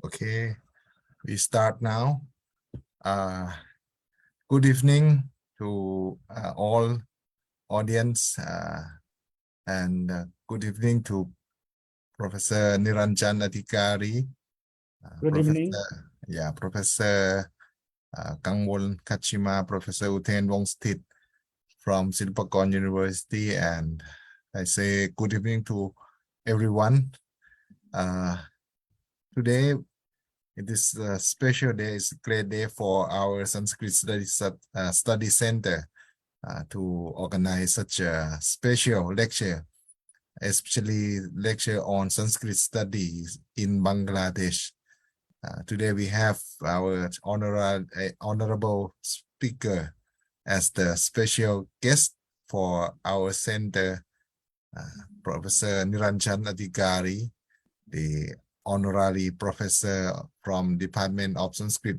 Okay, we start now. Good evening to all audience and good evening to Professor Niranjan Adhikary. Good evening. Professor Kangwon Kachima, Professor Uten Wongstit from Silpakorn University, and I say good evening to everyone. Today, it is a special day. It's a great day for our Sanskrit Study Center to organize such a special lecture, especially lecture on Sanskrit studies in Bangladesh. Today we have our honorable speaker as the special guest for our center, Professor Niranjan Adhikary, the honorary professor from Department of Sanskrit,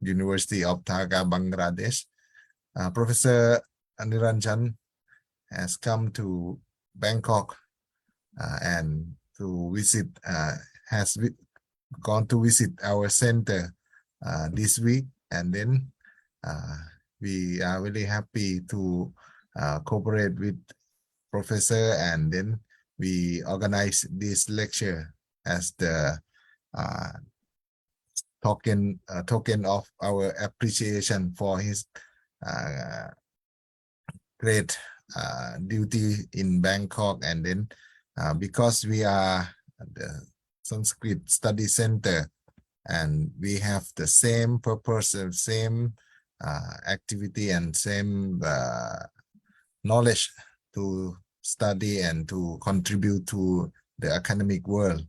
University of Dhaka, Bangladesh. Professor Niranjan has come to Bangkok and to visit, gone to visit our center this week, and then we are really happy to cooperate with Professor, and then we organize this lecture as the token of our appreciation for his great duty in Bangkok. And then because we are the Sanskrit Study Center and we have the same purpose and same activity and same knowledge to study and to contribute to the academic world,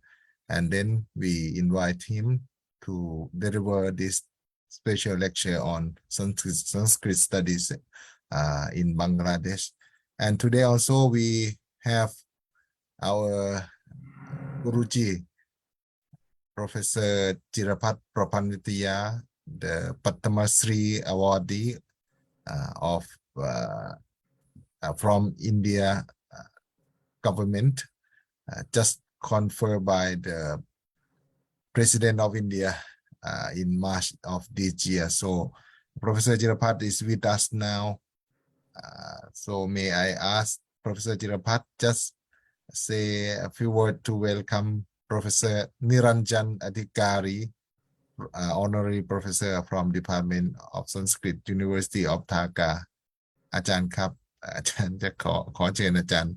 and then we invite him to deliver this special lecture on Sanskrit studies in Bangladesh. And today also we have our Guruji, Professor Chirapat Propanditya, the Padma Shri awardee of from India government, just conferred by the President of India in March of this year. So Professor Chirapat is with us now. So may I ask Professor Chirapat just say a few words to welcome Professor Niranjan Adhikary, honorary professor from Department of Sanskrit, University of Dhaka. อาจารย์ครับอาจารย์จะขอเชิญอาจารย์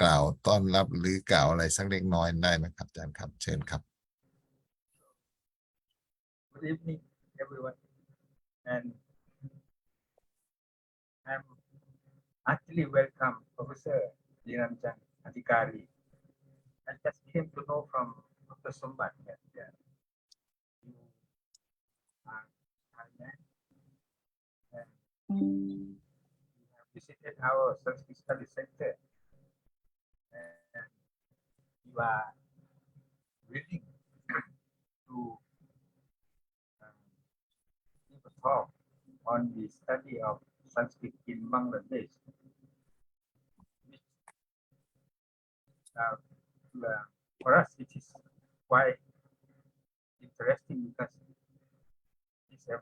กล่าวต้อนรับหรือกล่าวอะไรสักเล็กน้อยได้ไหมครับอาจารย์ครับเชิญครับ Good evening, everyone. And I'm actually welcome Professor Niranjan Adhikary. I just came to know from Dr. Sumbat that you are Thailand and you have visited our Sanskrit Study Center and you are willing to give a talk on the study of Sanskrit in Bangladesh. For us, it is quite interesting because it's a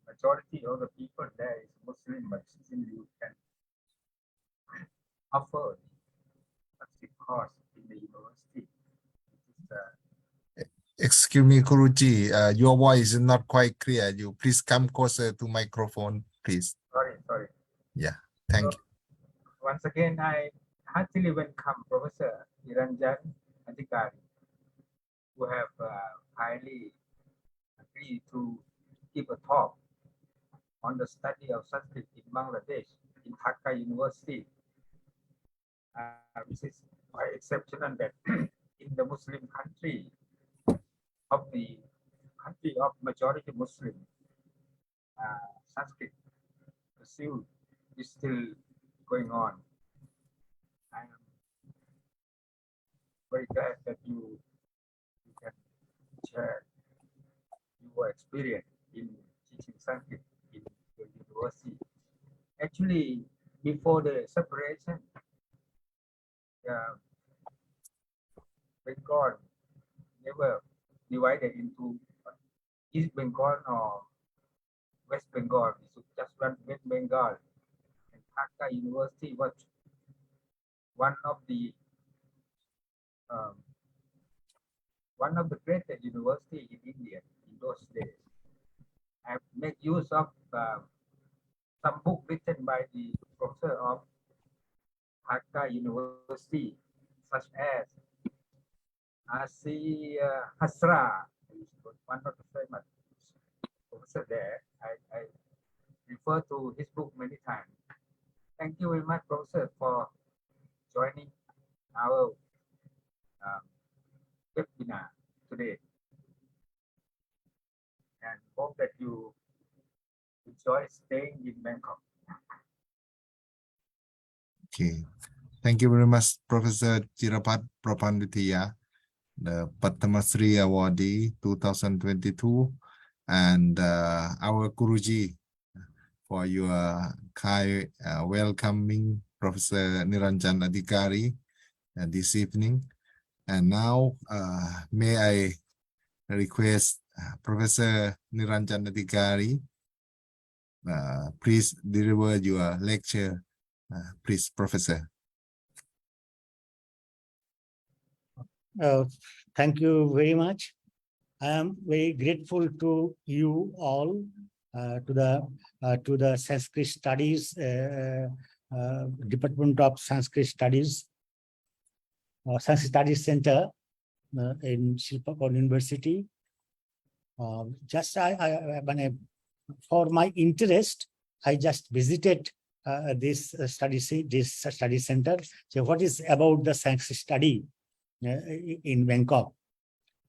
majority of the people there is Muslim, but still you can offer Sanskrit course in the university. Excuse me, Guruji, your voice is not quite clear. You please come closer to microphone, please. Sorry. Yeah, thank you. Once again, I heartily welcome Professor Niranjan Adhikary, who have highly agreed to give a talk on the study of Sanskrit in Bangladesh in Dhaka University, which is quite exceptional that in the Muslim country of majority Muslim, Sanskrit pursuit is still going on. I am very glad that you can share your experience in teaching Sanskrit in the university. Actually, before the separation, Bengal never divided into East Bengal or West Bengal. We should just run West Bengal. And Dhaka University was one of the um, one of the greatest university in India in those days. I make use of some book written by the professor of Dhaka University, such as Asi Hasra, one of the famous professor there. I refer to his book many times. Thank you very much, Professor, for joining our webinar today. And hope that you enjoy staying in Bangkok. Okay. Thank you very much, Professor Chirapat Propanditya, the Padmasri awardee 2022, and our Guruji for your kind welcoming Professor Niranjan Adhikary this evening. And now, may I request Professor Niranjan Adhikary, please deliver your lecture. Please, Professor. Thank you very much. I am very grateful to you all, to the Sanskrit Studies Department of Sanskrit Studies, Sanskrit Studies Center in Shilpakot University. For my interest, I just visited this study center. So, what is about the Sanskrit study in Bangkok?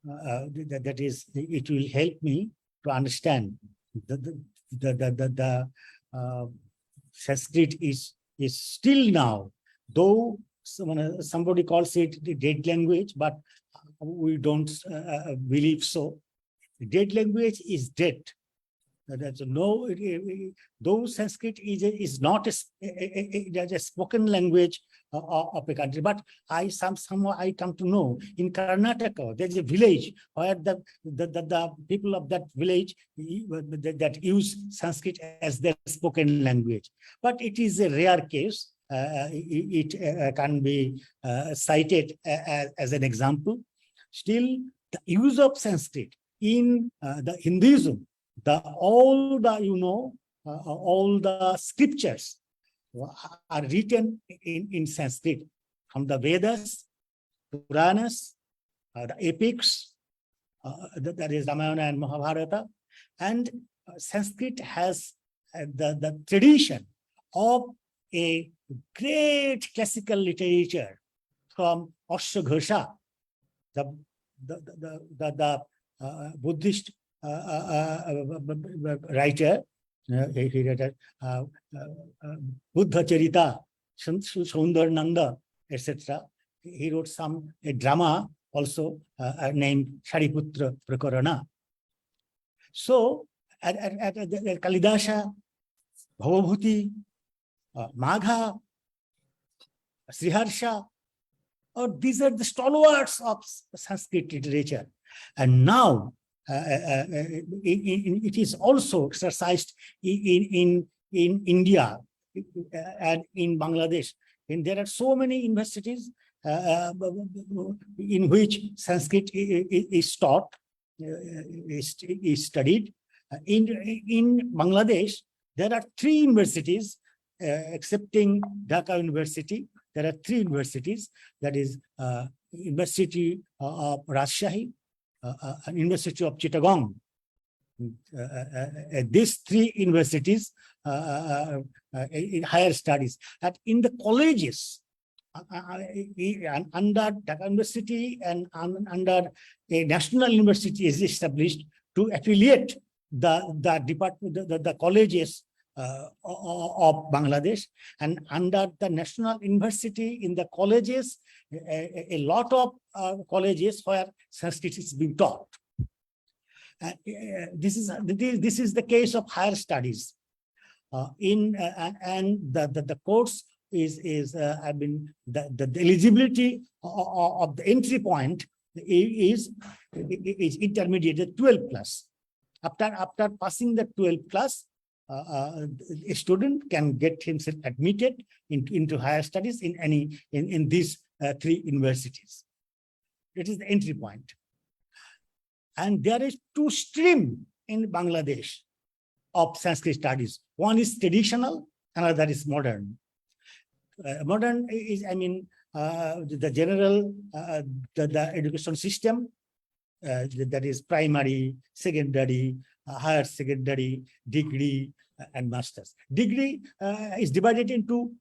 That is, it will help me to understand the Sanskrit is still now, though somebody calls it the dead language, but we don't believe so. Dead language is dead. That's no. Though Sanskrit is not a spoken language of a country, but somehow I come to know in Karnataka there's a village where the people of that village that use Sanskrit as their spoken language. But it is a rare case. It can be cited as an example. Still, the use of Sanskrit in the Hinduism, all the scriptures are written in Sanskrit, from the Vedas, Puranas, the epics, that is Ramayana and Mahabharata, and Sanskrit has the tradition of a great classical literature from Ashwagosha, the Buddhist writer. He wrote Buddha Charita, Sundarananda, etc. He wrote a drama also named Shariputra Prakarana. So at Kalidasa, Bhavabhuti, Magha, Sriharsha, these are the stalwarts of Sanskrit literature. And now it is also exercised in India and in Bangladesh. And there are so many universities in which Sanskrit is taught, is studied. In Bangladesh, there are 3 universities, excepting Dhaka University. There are 3 universities. That is University of Rajshahi, University of Chittagong. These 3 universities in higher studies. And in the colleges, under Dhaka University and under a national university is established to affiliate the department, the colleges of Bangladesh, and under the national university in the colleges, a lot of colleges where Sanskrit is being taught. This is the case of higher studies. And the course is the eligibility of the entry point is intermediate, 12 class. After passing the 12 class, a student can get himself admitted into higher studies in these three universities. It is the entry point. And there is two streams in Bangladesh of Sanskrit studies. One is traditional, another is modern. Modern is, the general, the education system, that is primary, secondary, higher secondary, degree, and masters. Degree is divided into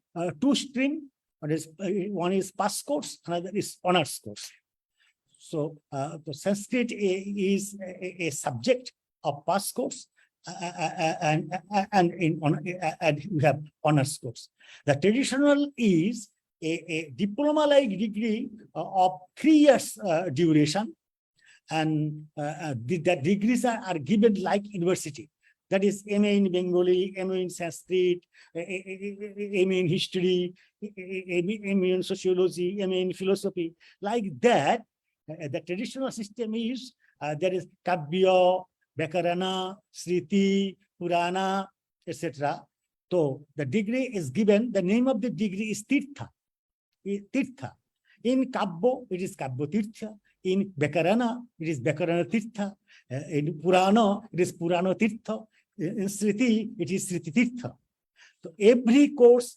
two streams. One is pass course, another is honors course. So the Sanskrit is a subject of pass course, and we have honors course. The traditional is a diploma-like degree of 3 years duration, and the degrees are given like university. That is MA in Bengali, MA in Sanskrit, MA in history, MA in sociology, MA in philosophy. Like that, the traditional system is there is Kavya, Vyakarana, Sriti, Purana, etc. So the degree is given, the name of the degree is Tirtha. Tirtha. In Kavya, it is Kavya Tirtha. In Vyakarana, it is Vyakarana Tirtha. In Purana, it is Purana Tirtha. In Sriti, it is Sriti Tirtha. So every course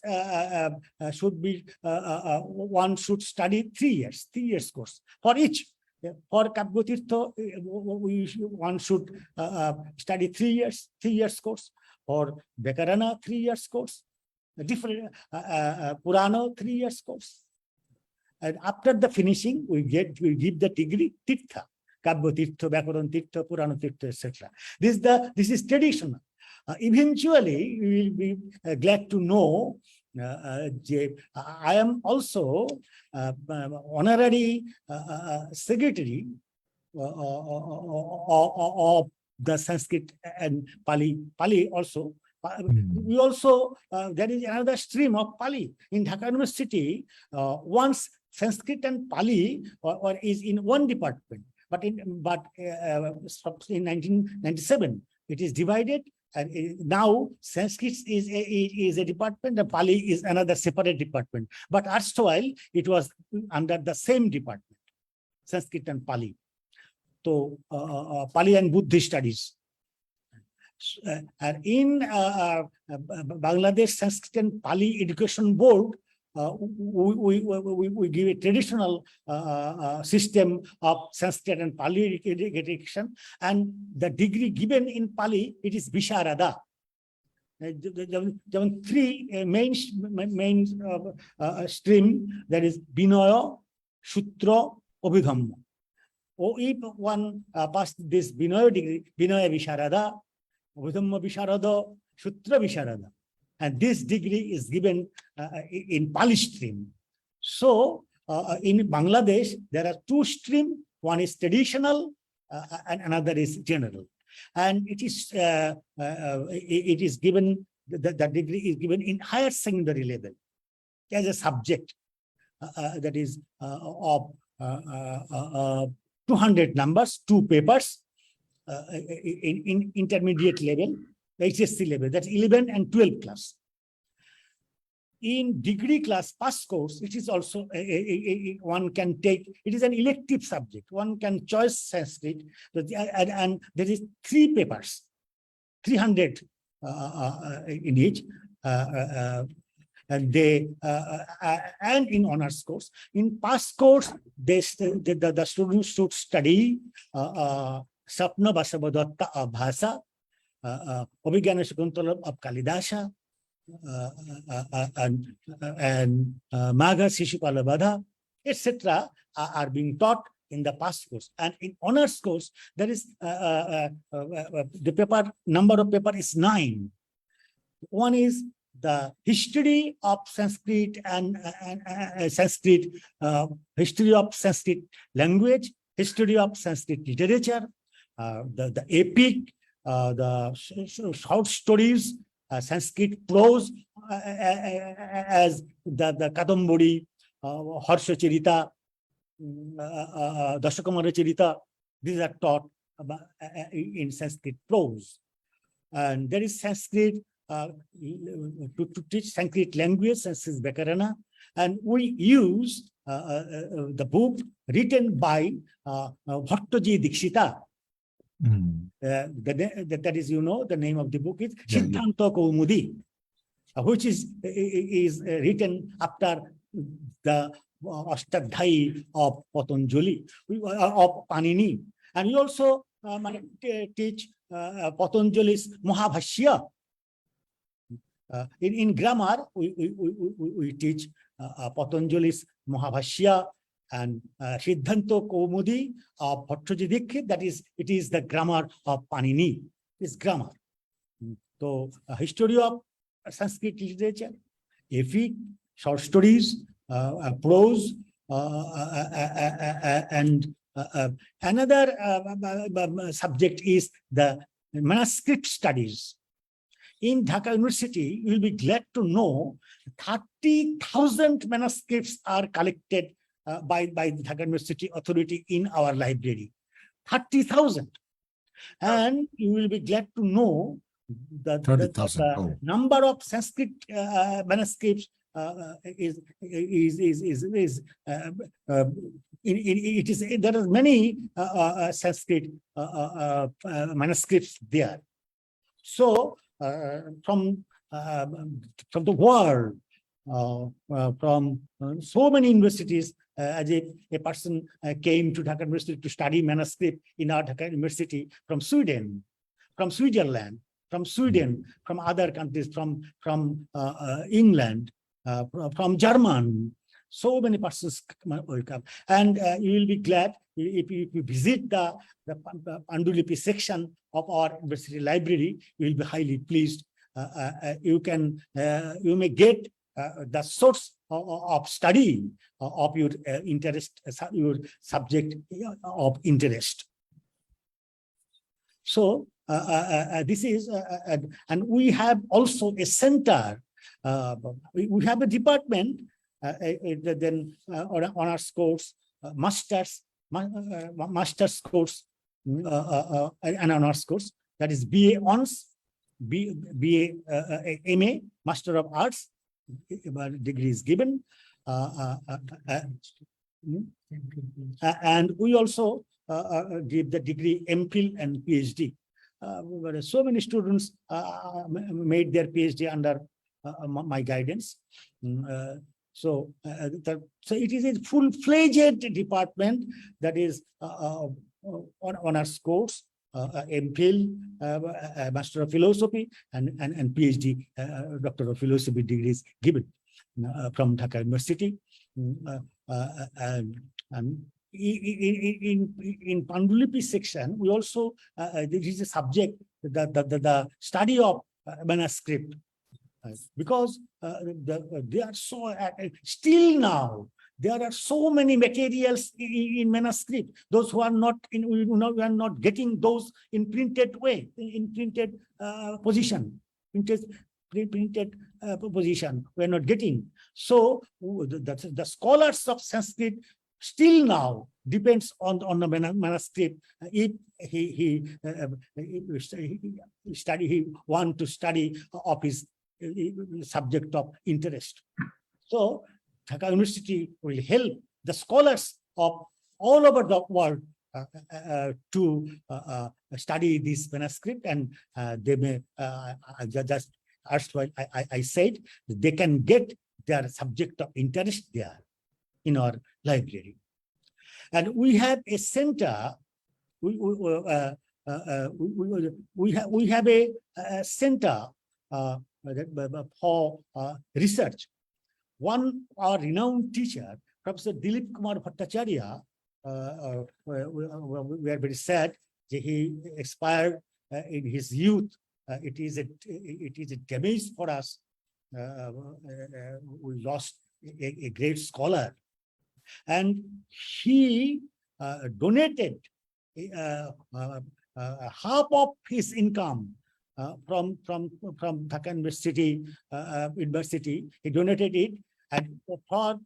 should be, one should study 3 years, 3 years course for each. For Kavya Tirtha, one should study 3 years course. For Vyakarana, 3 years course. Different Purana, 3 years course. And after the finishing, we give the degree Tirtha, Kavya Tirtha, Vyakaran Tirtha, Purana Tirtha, etc. This is traditional. Eventually, we will be glad to know I am also honorary secretary of the Sanskrit and Pali also. We also, there is another stream of Pali in Dhaka University. Once Sanskrit and Pali is in one department, but in 1997 it is divided, and now Sanskrit is a department and Pali is another separate department. But erstwhile it was under the same department, Sanskrit and Pali. So Pali and Buddhist studies. And in Bangladesh Sanskrit and Pali Education Board, we give a traditional system of Sanskrit and Pali education, and the degree given in Pali, it is Visharada. There are three main stream, that is Vinaya, Sutra, Abhidhamma. Or if one passed this Vinaya degree, Vinaya Visharada, Abhidhamma Visharada, Sutra Visharada. And this degree is given in Pali stream. So in Bangladesh, there are two streams. One is traditional and another is general. And it is given, the degree is given in higher secondary level as a subject that is of 200 numbers, 2 papers in intermediate level, HSC level, that's 11 and 12 class. In degree class pass course, it is also one can take, it is an elective subject. One can choose Sanskrit, and there is 3 papers, 300 in each, and they and in honors course. In pass course, the students should study Sapna Basavadatta of Bhasa, Abhigyana Shakuntalam of Kalidasa, and Magha Shishupala Badha, etc. are being taught in the pass course. And in honors course, there is the paper, number of paper is 9. One is the history of Sanskrit and Sanskrit, history of Sanskrit language, history of Sanskrit literature, the epic, the short stories, Sanskrit prose, as the Kadambari, Harsha Charita, Dashakamara Charita, these are taught in Sanskrit prose. And there is Sanskrit to teach Sanskrit language, Sanskrit Vyakarana, and we use the book written by Bhattaji Dikshita. That is, the name of the book is Siddhanta Kaumudi, which is written after the Ashtadhyayi of Patanjali, of Panini. And we also teach Patanjali's Mahabhashya. In grammar, we teach Patanjali's Mahabhashya and Siddhanta Kaumudi of Bhattaji Dikshit. That is, it is the grammar of Panini. It's grammar. So, history of Sanskrit literature, epic, short stories, prose, and another subject is the manuscript studies. In Dhaka University, you will be glad to know 30,000 manuscripts are collected by the Dhaka University authority in our library. 30,000. And you will be glad to know that the number of Sanskrit manuscripts there are many Sanskrit manuscripts there. So from the world, from so many universities, as a person came to Dhaka University to study manuscript in our Dhaka University from Sweden, from Switzerland, from Sweden, from other countries, from England, from German. So many persons will come, and you will be glad if you visit the Pandulipi section of our university library. You will be highly pleased. You may get the source of study of your interest, your subject of interest. So this is, and we have also a center. We have a department. Then honors course, master's course, and honors course, that is BA honors, BA MA, Master of Arts, degree is given, and we also give the degree MPhil and PhD. So many students made their PhD under my guidance. So it is a full-fledged department that is honors course, MPhil, Master of Philosophy, and PhD, Doctor of Philosophy degrees given from Dhaka University. And in Pandulipi section, we also there is a subject, the study of manuscript. Because they are so still now there are so many materials in manuscript. Those who are not we are not getting those in printed way, in printed position, printed position. We are not getting. So the scholars of Sanskrit still now depends on the manuscript. If he want to study of his subject of interest. So Dhaka University will help the scholars of all over the world to study this manuscript, and they may just erstwhile I said they can get their subject of interest there in our library. And we have a center. We have a center for research. One, our renowned teacher, Professor Dilip Kumar Bhattacharya, we are very sad that he expired in his youth. It is a damage for us. We lost a great scholar, and he donated half of his income from Dhaka University. He donated it, and for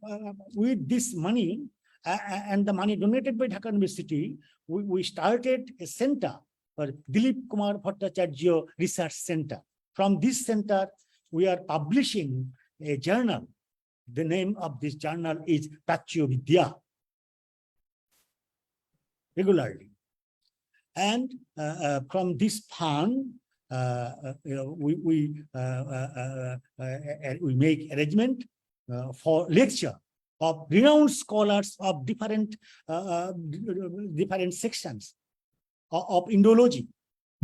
with this money, and the money donated by Dhaka University, we started a center for Dilip Kumar Bhattacharya Research Center. From this center, we are publishing a journal. The name of this journal is Prachya Vidya, regularly. And from this fund, we make arrangement for lecture of renowned scholars of different sections of Indology,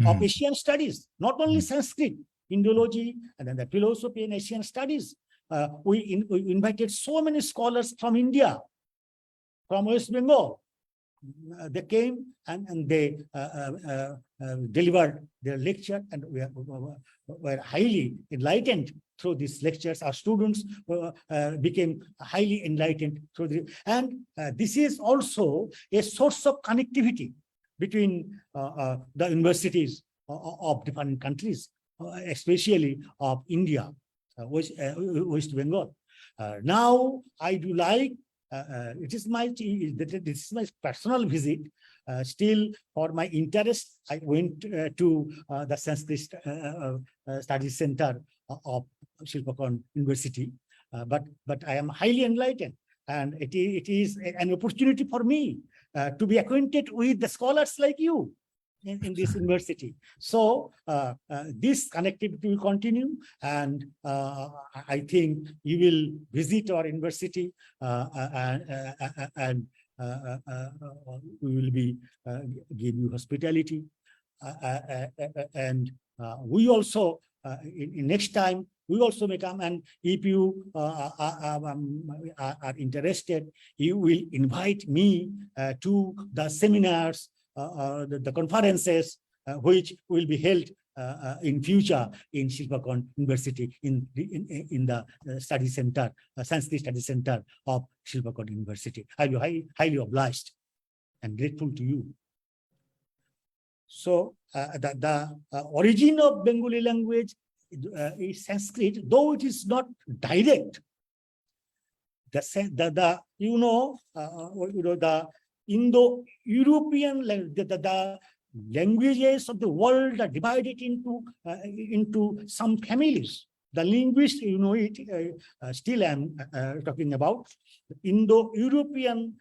of Asian studies, not only Sanskrit, Indology, and then the philosophy and Asian studies. We invited so many scholars from India, from West Bengal. They came and they delivered their lecture, and we were highly enlightened through these lectures. Our students became highly enlightened through and this is also a source of connectivity between the universities of different countries, especially of India, West Bengal. Now I do like. This is my personal visit. Still, for my interest, I went to the Sanskrit Study Center of Shilpakon University. But I am highly enlightened, and it is an opportunity for me to be acquainted with the scholars like you in this university. So this connectivity will continue, and I think you will visit our university and we will be give you hospitality, and we also in next time we also may come, and if you are interested, you will invite me to the seminars, the conferences which will be held in future in Shilpakon University in the study center, Sanskrit Study Center of Shilpakon University. I will be highly obliged and grateful to you. So the origin of Bengali language is Sanskrit, though it is not direct. The Indo-European the languages of the world are divided into some families. The linguist, still I'm talking about Indo-European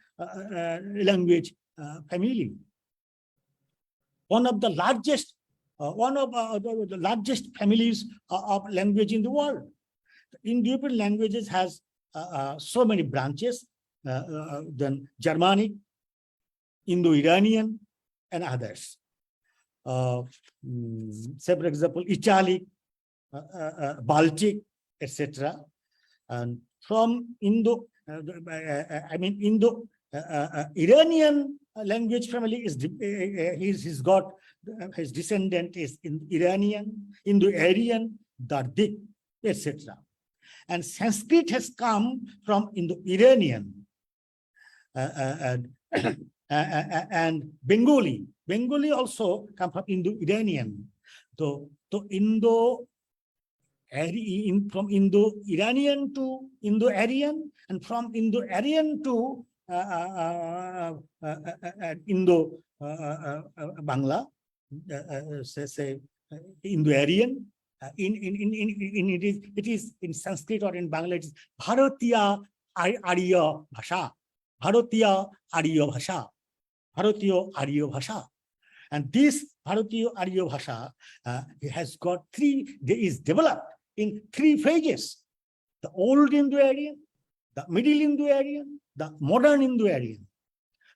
language family. One of the largest families of language in the world. The Indo-European languages has so many branches, then Germanic, Indo-Iranian, and others. Say, for example, Italic, Baltic, etc. And from Indo-Iranian language family is his descendant is in Iranian, Indo-Aryan, Dardic, etc. And Sanskrit has come from Indo-Iranian and Bengali. Bengali also come from Indo-Iranian. So from Indo-Iranian to Indo-Aryan, and from Indo-Aryan to Indo-Bangla, say Indo-Aryan. It is in Sanskrit or in Bangla, it is Bharatiya Arya Bhasha. Bharatiya Arya Bhasha. Bharatiya Arya Bhasha. And this Bharatiya Arya Bhasha has got is developed in 3 phases: the old Indo-Aryan, the middle Indo-Aryan, the modern Indo-Aryan.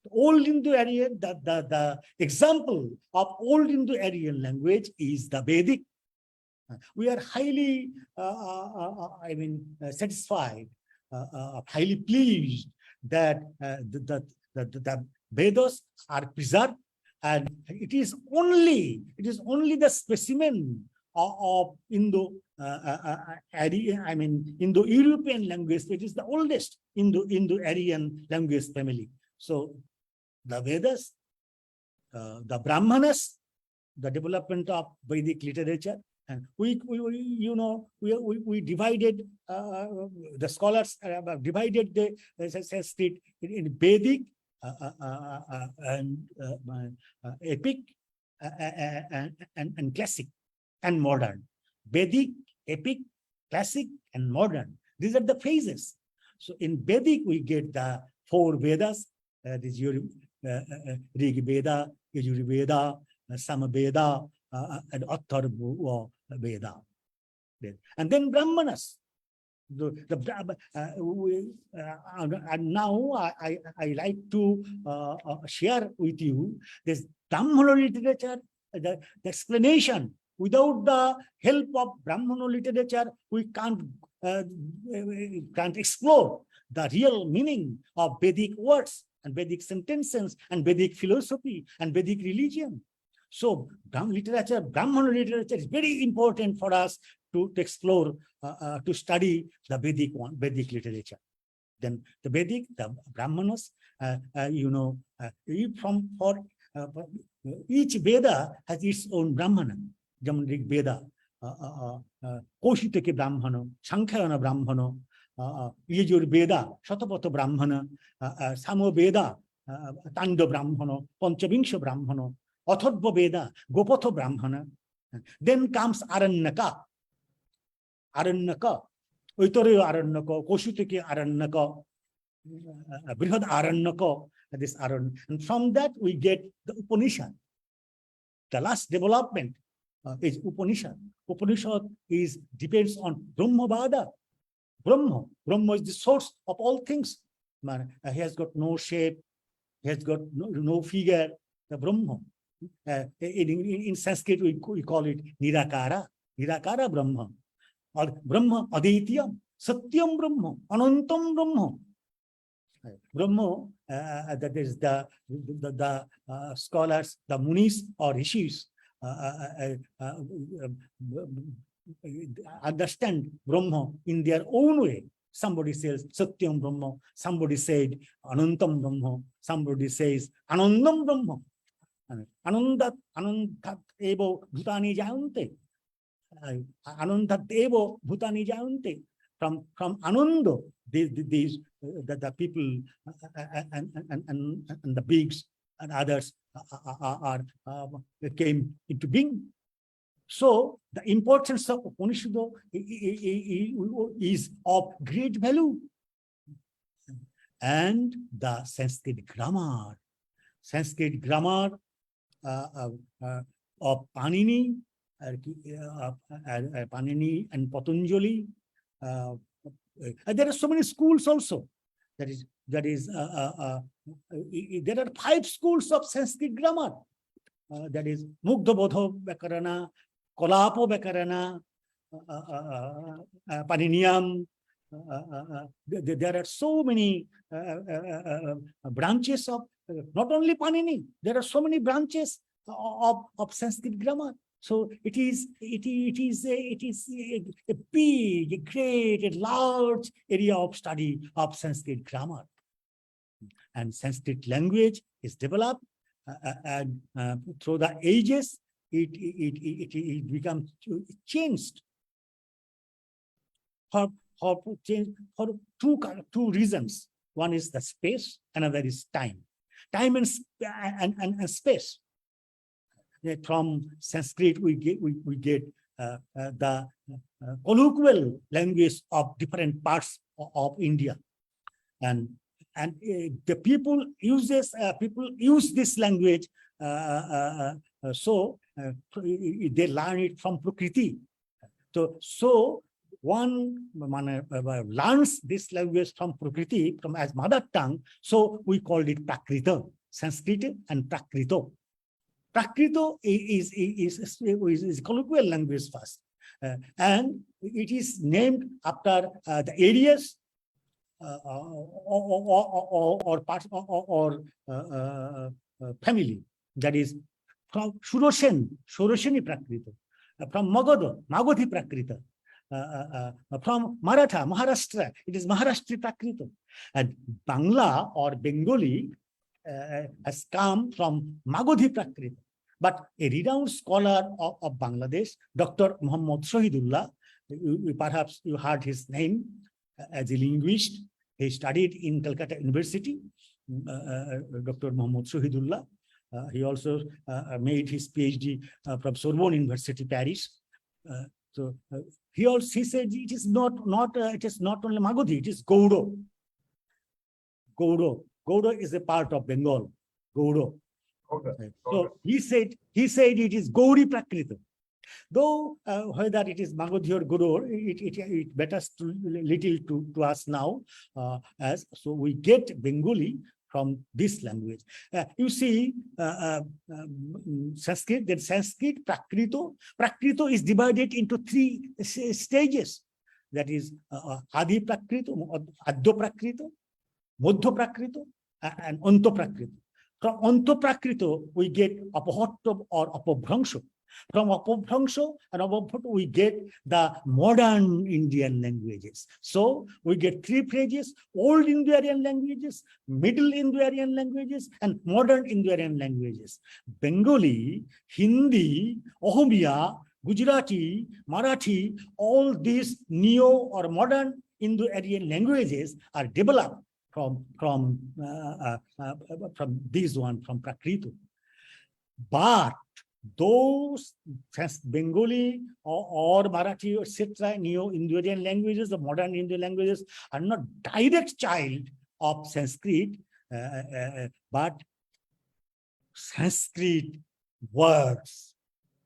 The old Indo-Aryan, the example of old Indo-Aryan language is the Vedic. We are highly, satisfied, highly pleased that the Vedas are preserved, and it is only the specimen of Indo-European language. It is the oldest Indo-Aryan language family. So the Vedas, the Brahmanas, the development of Vedic literature, And we divided, the scholars divided the Sanskrit in Vedic and epic and classic and modern. Vedic, epic, classic, and modern. These are the phases. So in Vedic, we get the 4 Vedas, this Rig Veda, Yajur Veda, Sama Veda, and Atharva Veda. And then Brahmanas. And now I like to share with you this Brahmana literature, the explanation. Without the help of Brahmana literature, we can't explore the real meaning of Vedic words and Vedic sentences and Vedic philosophy and Vedic religion. So Brahmana literature is very important for us to explore, to study the Vedic literature. Then the Brahmanas, for each Veda has its own Brahmana. যেমন ঋগ বেদা, কৌশিতকে ব্রাহ্মণ, সাংখ্যায়ন ব্রাহ্মণ, ইয়জুর বেদা, শতপথ ব্রাহ্মণ, সাম বেদা, তাণ্ড ব্রাহ্মণ, পঞ্চবিংশ ব্রাহ্মণ, অথর্ব বেদা, গোপথ ব্রাহ্মণ. Then comes Aranyaka. ঐতরেয় Aranyak, কৌশিতকে Aranyak, বৃহৎ Aranyak, this Aranyaka. And from that we get the Upanishad. The last development is Upanishad. Upanishad depends on Brahmavada. Brahma is the source of all things. He has got no shape, he has got no figure. The Brahma. In Sanskrit we call it Nirakara Brahma. Or Brahma Aditya, Satyam Brahma, Anantam Brahma. Brahma, that is the scholars, the Munis or Rishis, understand Brahma in their own way. Somebody says Satyam Brahma, somebody said Anantam Brahma, somebody says Anandam Brahma. Anandat evo bhutani jayante. Anandat evo bhutani jayante. From Ananda, the people and the pigs and others came into being. So the importance of Upanishad is of great value. And the Sanskrit grammar of Panini and Patanjali. There are so many schools also. There are 5 schools of Sanskrit grammar. That is Mugdhabodho Vakarana, Kolapo Vakarana, Paniniyam. There are so many branches of, not only Panini, there are so many branches of Sanskrit grammar. So it is a big, a great, a large area of study of Sanskrit grammar. And Sanskrit language is developed and through the ages, it becomes changed. For two reasons. One is the space, another is time. Time and space. From Sanskrit, we get the colloquial language of different parts of India, and the people use this language, so they learn it from Prakriti. So one learns this language from Prakriti, from as mother tongue. So we called it Prakrita, Sanskrit and Prakrito. Prakrito is colloquial language first, and it is named after the areas or parts or family. That is from Shorosheni Prakrito, from Magadhi Prakrito, from Maharashtra, it is Maharashtra Prakrito, and Bangla or Bengali has come from Magadhi Prakrito. But a renowned scholar of Bangladesh, Dr. Muhammad Shahidullah, perhaps you heard his name as a linguist. He studied in Calcutta University, Dr. Muhammad Shahidullah. He also made his PhD from Sorbonne University, Paris. He said it is not only Magadhi, it is Gaudo. Gaudo is a part of Bengal. Gaudo. So he said it is Gauri Prakrita. Though whether it is Magadhi or Gaudo, it matters little to us now. So we get Bengali from this language. You see, Sanskrit, then Sanskrit, Prakrito is divided into three stages. That is Adi Prakrito, Addo Prakrito, Modho Prakrito, and Anto Prakrito. From Anto Prakrito, we get Apohotto or Apobhrangsho. From Apobhrangsho and Apobhotto, we get the modern Indian languages. So we get three phrases: Old Indo-Aryan languages, Middle Indo-Aryan languages, and modern Indo-Aryan languages. Bengali, Hindi, Ohmiya, Gujarati, Marathi, all these neo or modern Indo-Aryan languages are developed from this one, from Prakrito. But those Bengali or Marathi, etc., neo-Indo-Aryan languages, the modern Indo languages, are not direct child of Sanskrit, but Sanskrit words,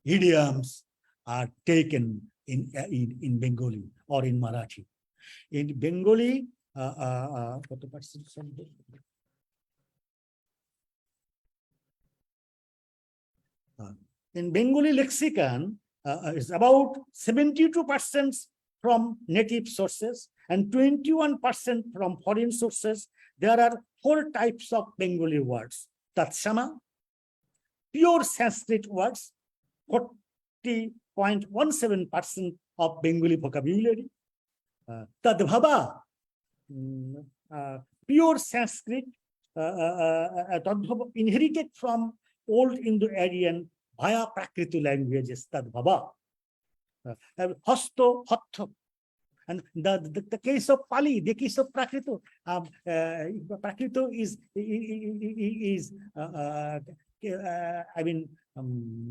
idioms are taken in Bengali or in Marathi. In Bengali, in Bengali lexicon, is about 72% from native sources and 21% from foreign sources. There are 4 types of Bengali words: Tatsama, pure Sanskrit words, 40.17% of Bengali vocabulary; Tadbhava, pure Sanskrit, inherited from Old Indo-Aryan via Prakrito languages, Tadbhava. Hasto, Hatto. And the case of Pali, the case of Prakrito, Prakrito is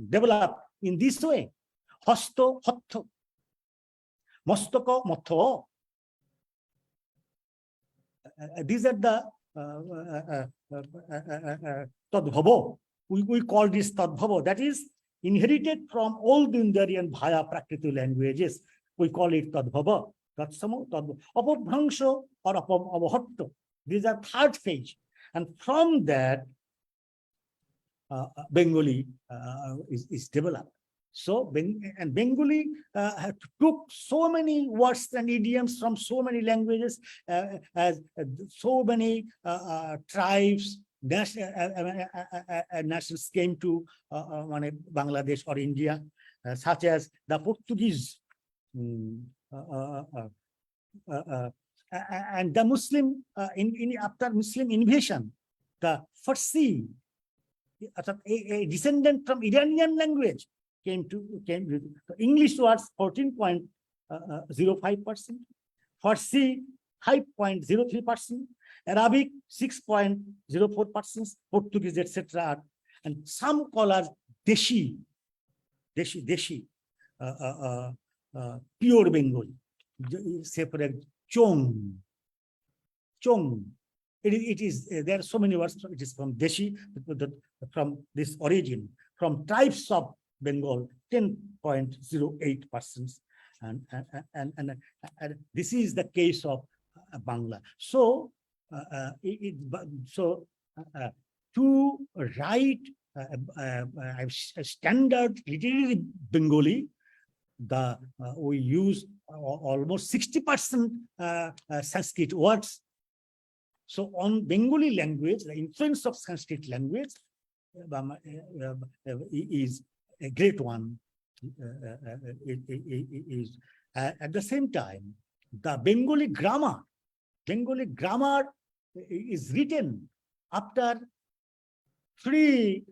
developed in this way: Hasto, Hatto, Mostoko, Motho. These are the Tadbhavo. We call this Tadbhavo. That is inherited from Old Indo-Aryan via Prakrito languages. We call it Tadbhava. Tatsamo, Tadbhava. Apobhrangsho or Apobhotto. These are third phase. And from that, Bengali is developed. So, Bengali took so many words and idioms from so many languages, as so many tribes, nations came to Bangladesh or India, such as the Portuguese, and the Muslim, after Muslim invasion, the Farsi, a descendant from Iranian language, came with English words 14.05%, Farsi 5.03%, Arabic 6.04%, Portuguese, etc. And some scholars Deshi, pure Bengali, say for example, Chong. It is there are so many words. It is from Deshi, from this origin, from tribes of Bengal, 10.08%, and this is the case of Bangla. So, to write standard literary Bengali, we use almost 60% Sanskrit words. So, on Bengali language, the influence of Sanskrit language is a great one. Is at the same time, the Bengali grammar is written after three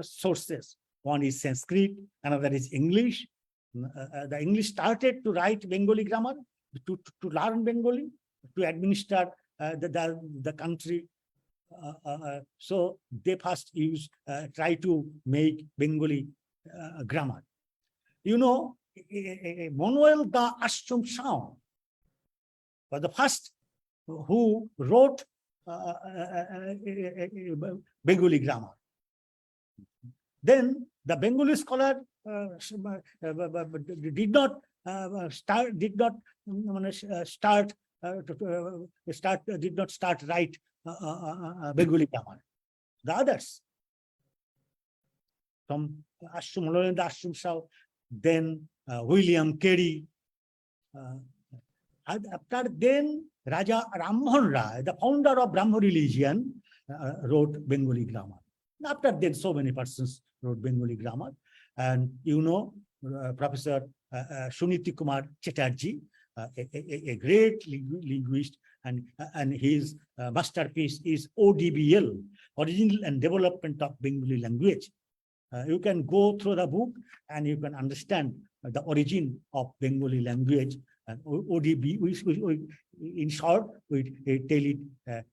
sources. One is Sanskrit, another is English. The English started to write Bengali grammar, to learn Bengali, to administer the country. So they first try to make Bengali grammar. You know, Manuel da Ashram Shao was the first who wrote Bengali grammar. Then the Bengali scholar did not write Bengali grammar. The others from Ashram, Ashram Shao, then William Carey. After then, Raja Rammohan Rai, the founder of Brahmo religion, wrote Bengali grammar. After then, so many persons wrote Bengali grammar. And you know, Professor Suniti Kumar Chatterjee, a great linguist, and his masterpiece is ODBL, Original and Development of Bengali Language. You can go through the book and you can understand the origin of Bengali language. And ODB, in short, we tell it,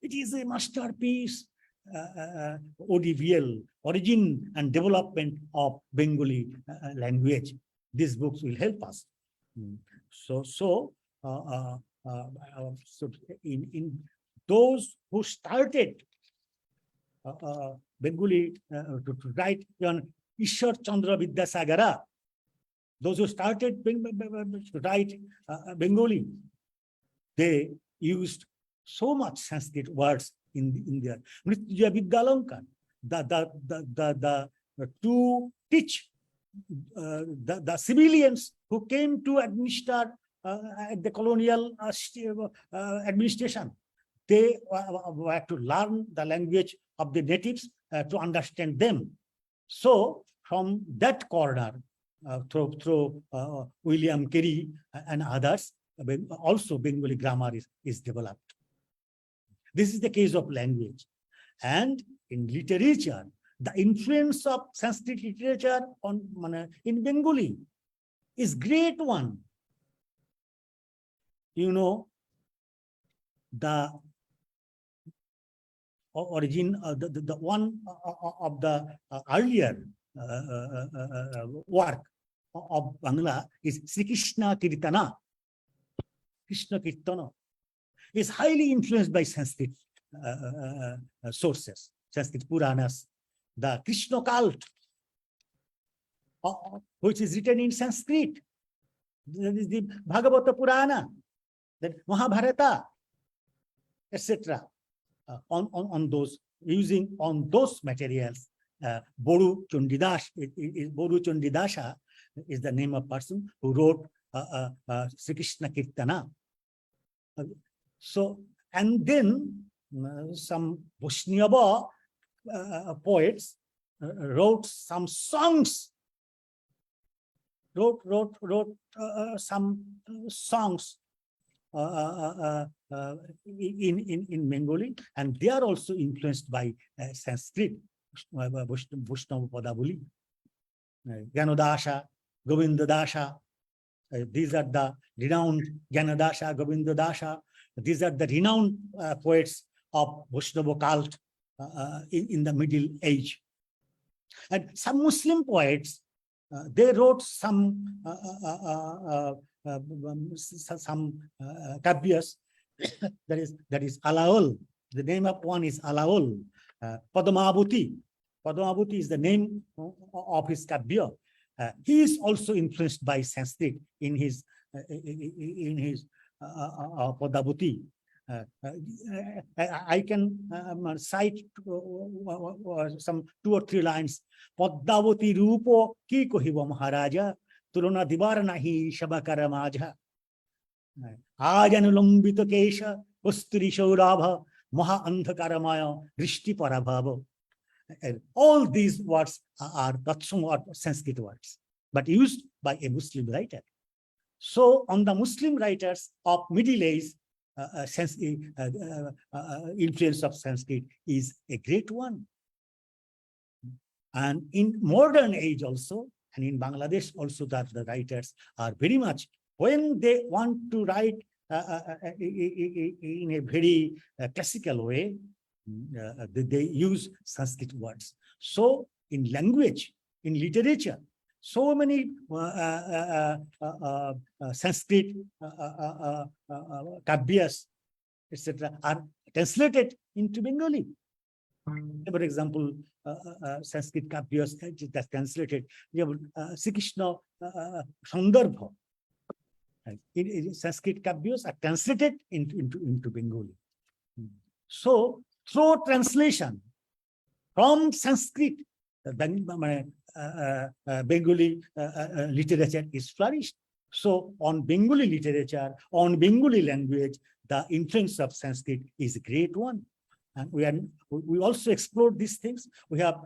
it is a masterpiece, ODBL, Origin and Development of Bengali language. These books will help us. So in those who started Bengali to write on Ishwar Chandra Vidyasagara, those who started to write Bengali, they used so much Sanskrit words in their Mritya Vidyalankar, to teach the civilians who came to administer the colonial administration. They were to learn the language of the natives to understand them. So from that corner, through William Carey and others, also Bengali grammar is developed. This is the case of language. And in literature, the influence of Sanskrit literature in Bengali is great one. You know, the origin, the one of the earlier work of Bangla is Sri Krishna Kirtana. Krishna Kirtana is highly influenced by Sanskrit sources, Sanskrit Puranas. The Krishna cult, which is written in Sanskrit, that is the Bhagavata Purana, the Mahabharata, etc. On those, using on those materials, Boru Chandidas, Boru Chandidasa is the name of person who wrote Sri Krishna Kirtana. So, and then some Vaishnava poets wrote some songs, wrote some songs in Bengali, and they are also influenced by Sanskrit, Vaishnava Padavali, Gyanodasha, Govindadasha. These are the renowned Gyanodasha, Govindadasha. These are the renowned poets of Vaishnava cult in the Middle Age. And some Muslim poets, they wrote some kavyas. that is Alaul. The name of one is Alaul. Padmavati. Padmavati is the name of his kavya. He is also influenced by Sanskrit in his Padmavati. I can cite some 2 or 3 lines. Padmavati rupo ki kohiva maharaja tulona divar nahi shabakara majha. Ajanulambita kesha ustri shaurabha maha andhakaramaya drishti parabhava. All these words are somewhat Sanskrit words, but used by a Muslim writer. So on the Muslim writers of Middle Age, influence of Sanskrit is a great one. And in modern age also, and in Bangladesh also, that the writers are very much, when they want to write in a very classical way, they use Sanskrit words. So in language, in literature, so many Sanskrit kavyas, etc., are translated into Bengali. For example, Sanskrit kavyas that's translated. You have Sri Krishna Sandarbha. In Sanskrit kavyas are translated into Bengali. So through translation from Sanskrit, Bengali literature is flourished. So on Bengali literature, on Bengali language, the influence of Sanskrit is a great one. And we also explored these things. We have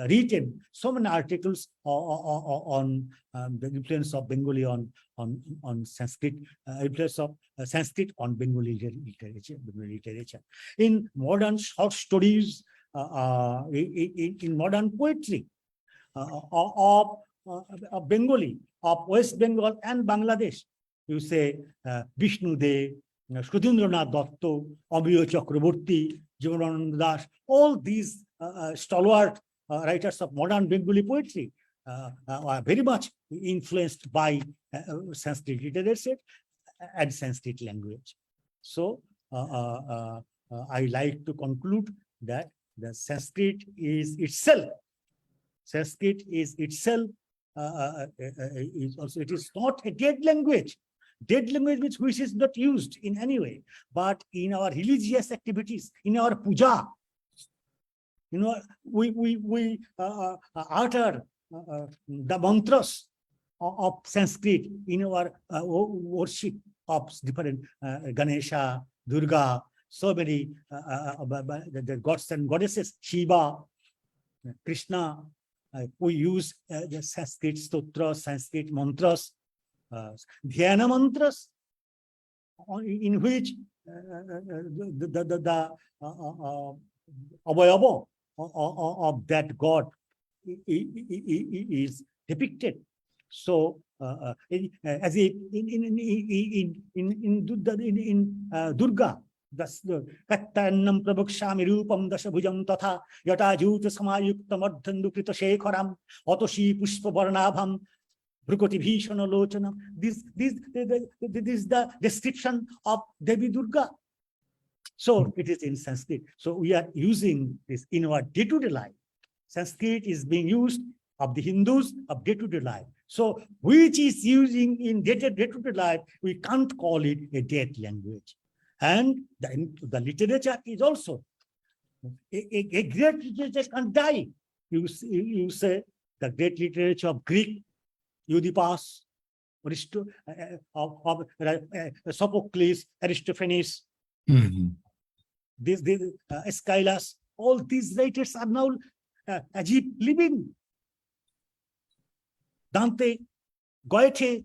written so many articles on the influence of Bengali on Sanskrit, influence of Sanskrit on Bengali literature. In modern short stories, in modern poetry of Bengali, of West Bengal and Bangladesh, you say Vishnu De, Sudhindranath Datta, Amiyo Chakraborty, Jivanananda Das, all these stalwart writers of modern Bengali poetry are very much influenced by Sanskrit literature and Sanskrit language. So I like to conclude that the Sanskrit is itself is also, it is not a dead language. Dead language which is not used in any way, but in our religious activities, in our puja, we utter the mantras of Sanskrit in our worship of different Ganesha, Durga, so many the gods and goddesses, Shiva, Krishna. We use the Sanskrit stotras, Sanskrit mantras, dhyana mantras, in which the avayava of that god is depicted. So as in Durga, Kattannam prabhakshami rupam dashabhujam tatha yata juta samayuktam ardhandu krita shekharam otoshi pushpa varnabham brukoti bhishana lochanam. This is the description of Devi Durga. So it is in Sanskrit. So we are using this in our day-to-day life. Sanskrit is being used of the Hindus of day-to-day life. So which is using in day-to-day life, we can't call it a dead language. And the literature is also a great literature can't die. You say the great literature of Greek, Oedipus, Sophocles, Aristophanes, Aeschylus, all these writers are now as if living. Dante, Goethe,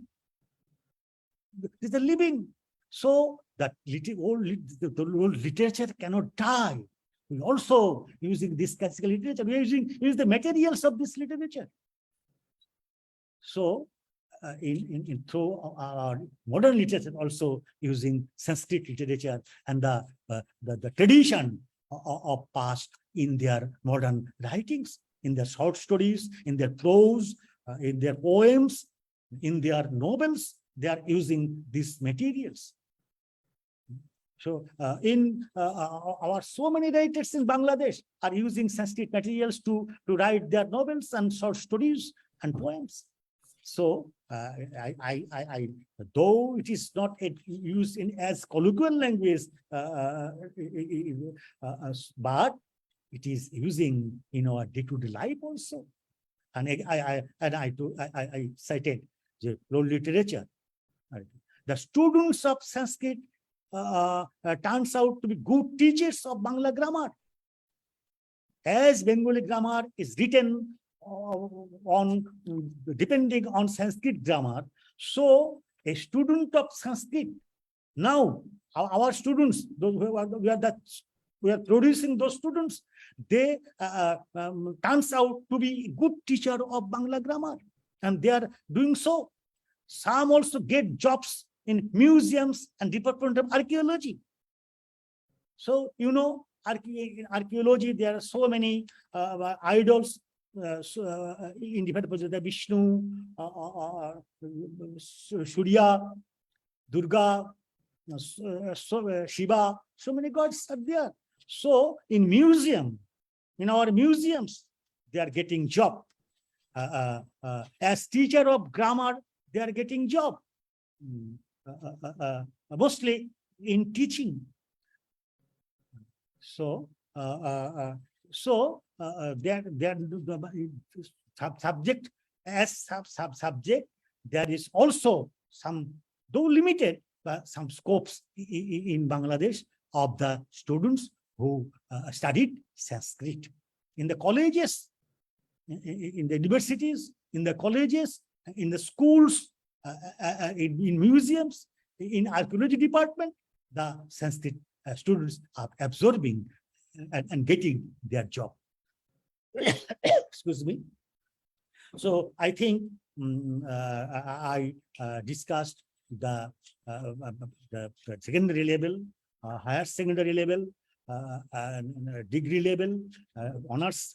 these are living. So that old literature cannot die. We also using this classical literature, we are using the materials of this literature. So in through our modern literature also using Sanskrit literature and the tradition of past in their modern writings, in their short stories, in their prose, in their poems, in their novels, they are using these materials. So in our so many writers in Bangladesh are using Sanskrit materials to write their novels and short stories and poems. So I though it is not used in as colloquial language, but it is using in our day-to-day life also. And I cited the literature. The students of Sanskrit turns out to be good teachers of Bangla grammar. As Bengali grammar is written on depending on Sanskrit grammar, so a student of Sanskrit, now our students, those who are the we are producing those students. They turns out to be good teacher of Bangla grammar, and they are doing so. Some also get jobs in museums and Department of Archaeology. So, you know, in archaeology, there are so many idols in different positions, Vishnu, Surya, Durga, Shiva, so many gods are there. So in our museums, they are getting job. As teacher of grammar, they are getting job. Mostly in teaching. So, their subject as subject, there is also some, though limited, some scopes in Bangladesh of the students who studied Sanskrit in the colleges, in the universities, in the colleges, in the schools, in museums, in archaeology department. The Sanskrit students are absorbing and getting their job. Excuse me. So I think I discussed the secondary level, higher secondary level, degree level,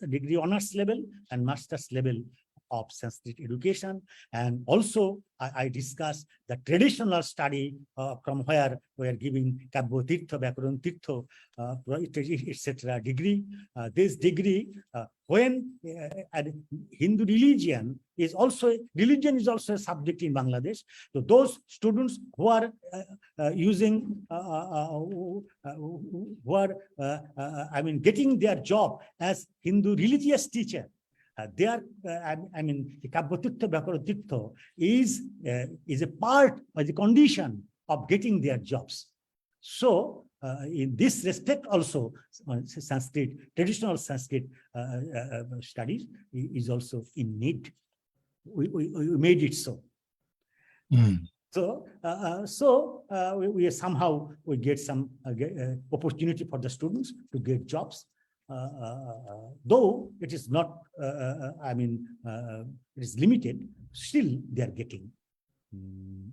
degree honors level, and master's level of Sanskrit education. And also I discussed the traditional study from where we are giving Kabya Tirtha, Vyakaran Tirtha, etc. degree. This degree, when Hindu religion is also a subject in Bangladesh. So those students who are using, getting their job as Hindu religious teacher, they are, Kabya Tirtha, Vyakaran Tirtha is a part of the condition of getting their jobs. So in this respect also, Sanskrit, traditional Sanskrit studies is also in need. We made it so. So, we somehow we get some opportunity for the students to get jobs. Though it is not, it is limited, still they are getting.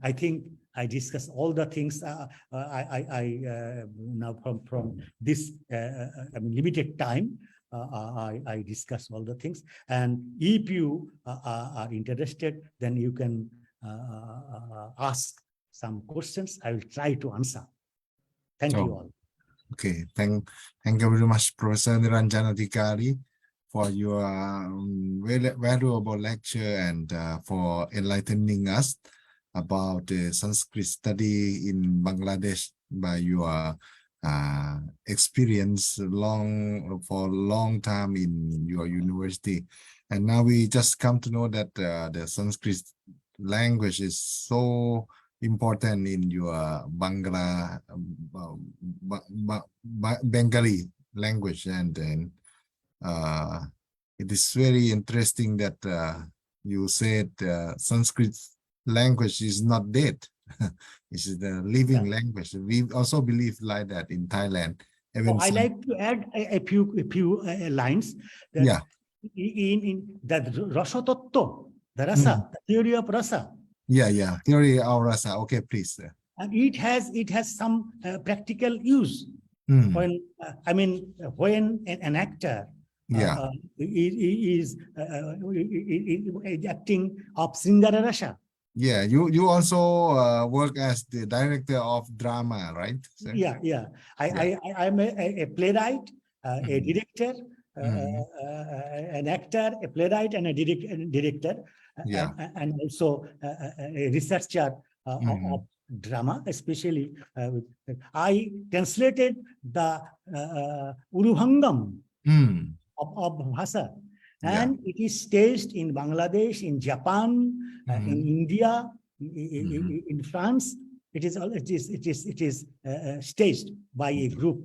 I think I discussed all the things. Now from this limited time, I discuss all the things. And if you are interested, then you can ask some questions. I will try to answer. Thank you all. Okay, thank you very much, Professor Niranjan Adhikary, for your very valuable lecture and for enlightening us about the Sanskrit study in Bangladesh by your experience for a long time in your university. And now we just come to know that the Sanskrit language is so important in your Bengali language, and then it is very interesting that you said Sanskrit language is not dead. It's the living language. We also believe like that in Thailand. I like to add a few lines. That in that Rasa Tattva, the rasa, the theory of rasa. Theory of rasa. Okay, please. And it has some practical use. When when an actor is acting of Sringara Rasa. Yeah, you also work as the director of drama, right? So, I'm a playwright, a director, an actor, a playwright, and a director, and also a researcher of drama, especially. I translated the Urubhangam of Bhasa. And it is staged in Bangladesh, in Japan, in India, in France. It is staged by a group.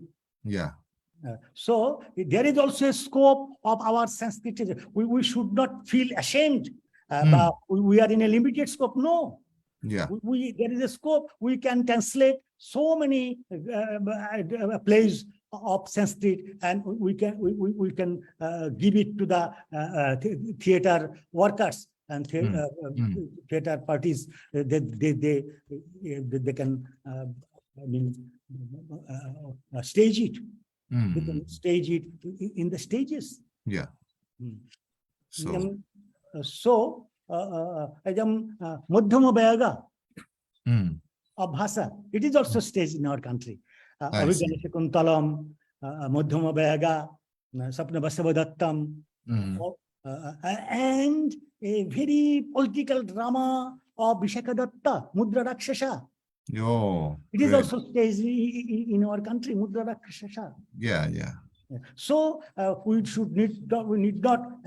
So there is also a scope of our Sanskrit. We should not feel ashamed. But we are in a limited scope. No. There is a scope. We can translate so many plays of Sanskrit, and we can give it to the theater workers and theater parties. They can stage it. They can stage it in the stages. Yeah. So. So, Madhyama Byaga of Bhasa, it is also staged in our country. Abhigana Shakuntalam, Madhyama Byaga, Sapna Basavadattam, and a very political drama of Vishakadatta, Mudra Rakshasa. It is also staged in our country, Mudra Rakshasa. Yeah. So we need not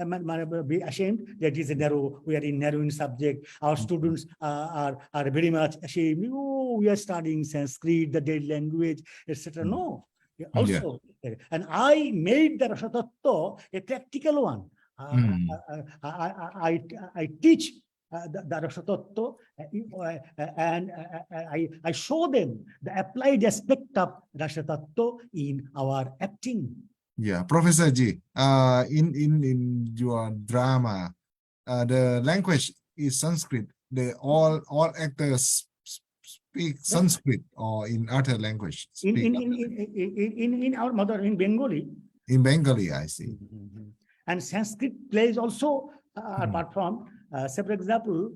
be ashamed that it is a narrow. We are in narrowing subject. Our students are very much ashamed. Oh, we are studying Sanskrit, the dead language, etc. No, also, and I made the Rasa Tattva a practical one. I teach the Rasa Tattva, and I show them the applied aspect of Rasa Tattva in our acting. Yeah, Professor G, in your drama, the language is Sanskrit. All actors speak Sanskrit or in other language. In our mother, in Bengali. In Bengali, I see. And Sanskrit plays also apart from, say for example,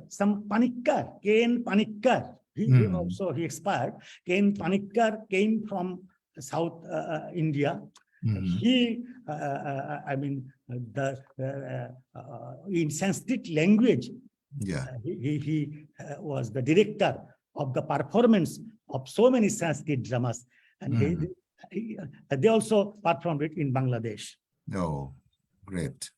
some Panikkar, K.N. Panikkar, he expired. K.N. Panikkar came from South India. He, in Sanskrit language, he was the director of the performance of so many Sanskrit dramas, and they also performed it in Bangladesh. Oh, great!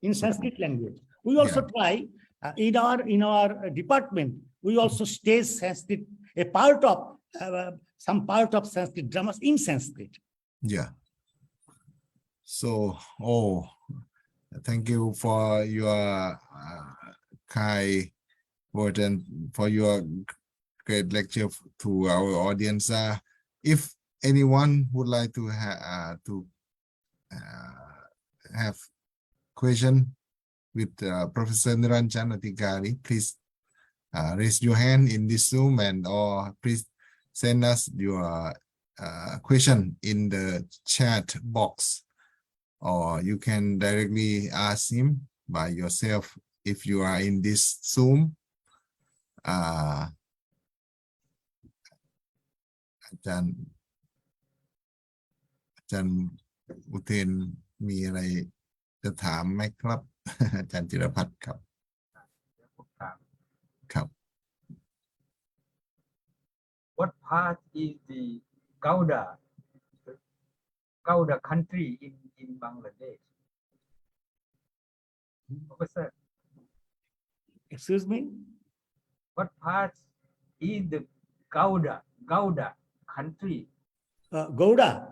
In Sanskrit language, we also try in our department. We also stage Sanskrit, a part of some part of Sanskrit dramas in Sanskrit. Yeah. So, thank you for your kind word and for your great lecture to our audience. If anyone would like to have question with Professor Niranjan Adhikary, please raise your hand in this Zoom, and or please send us your question in the chat box, or you can directly ask him by yourself if you are in this Zoom. อาจารย์อุเทนมีอะไรจะถามไหมครับ อาจารย์จิรพัฒน์ครับครับ What part is the Gauda country in Bangladesh? Professor, Excuse me? what part is the Gauda country? Gouda.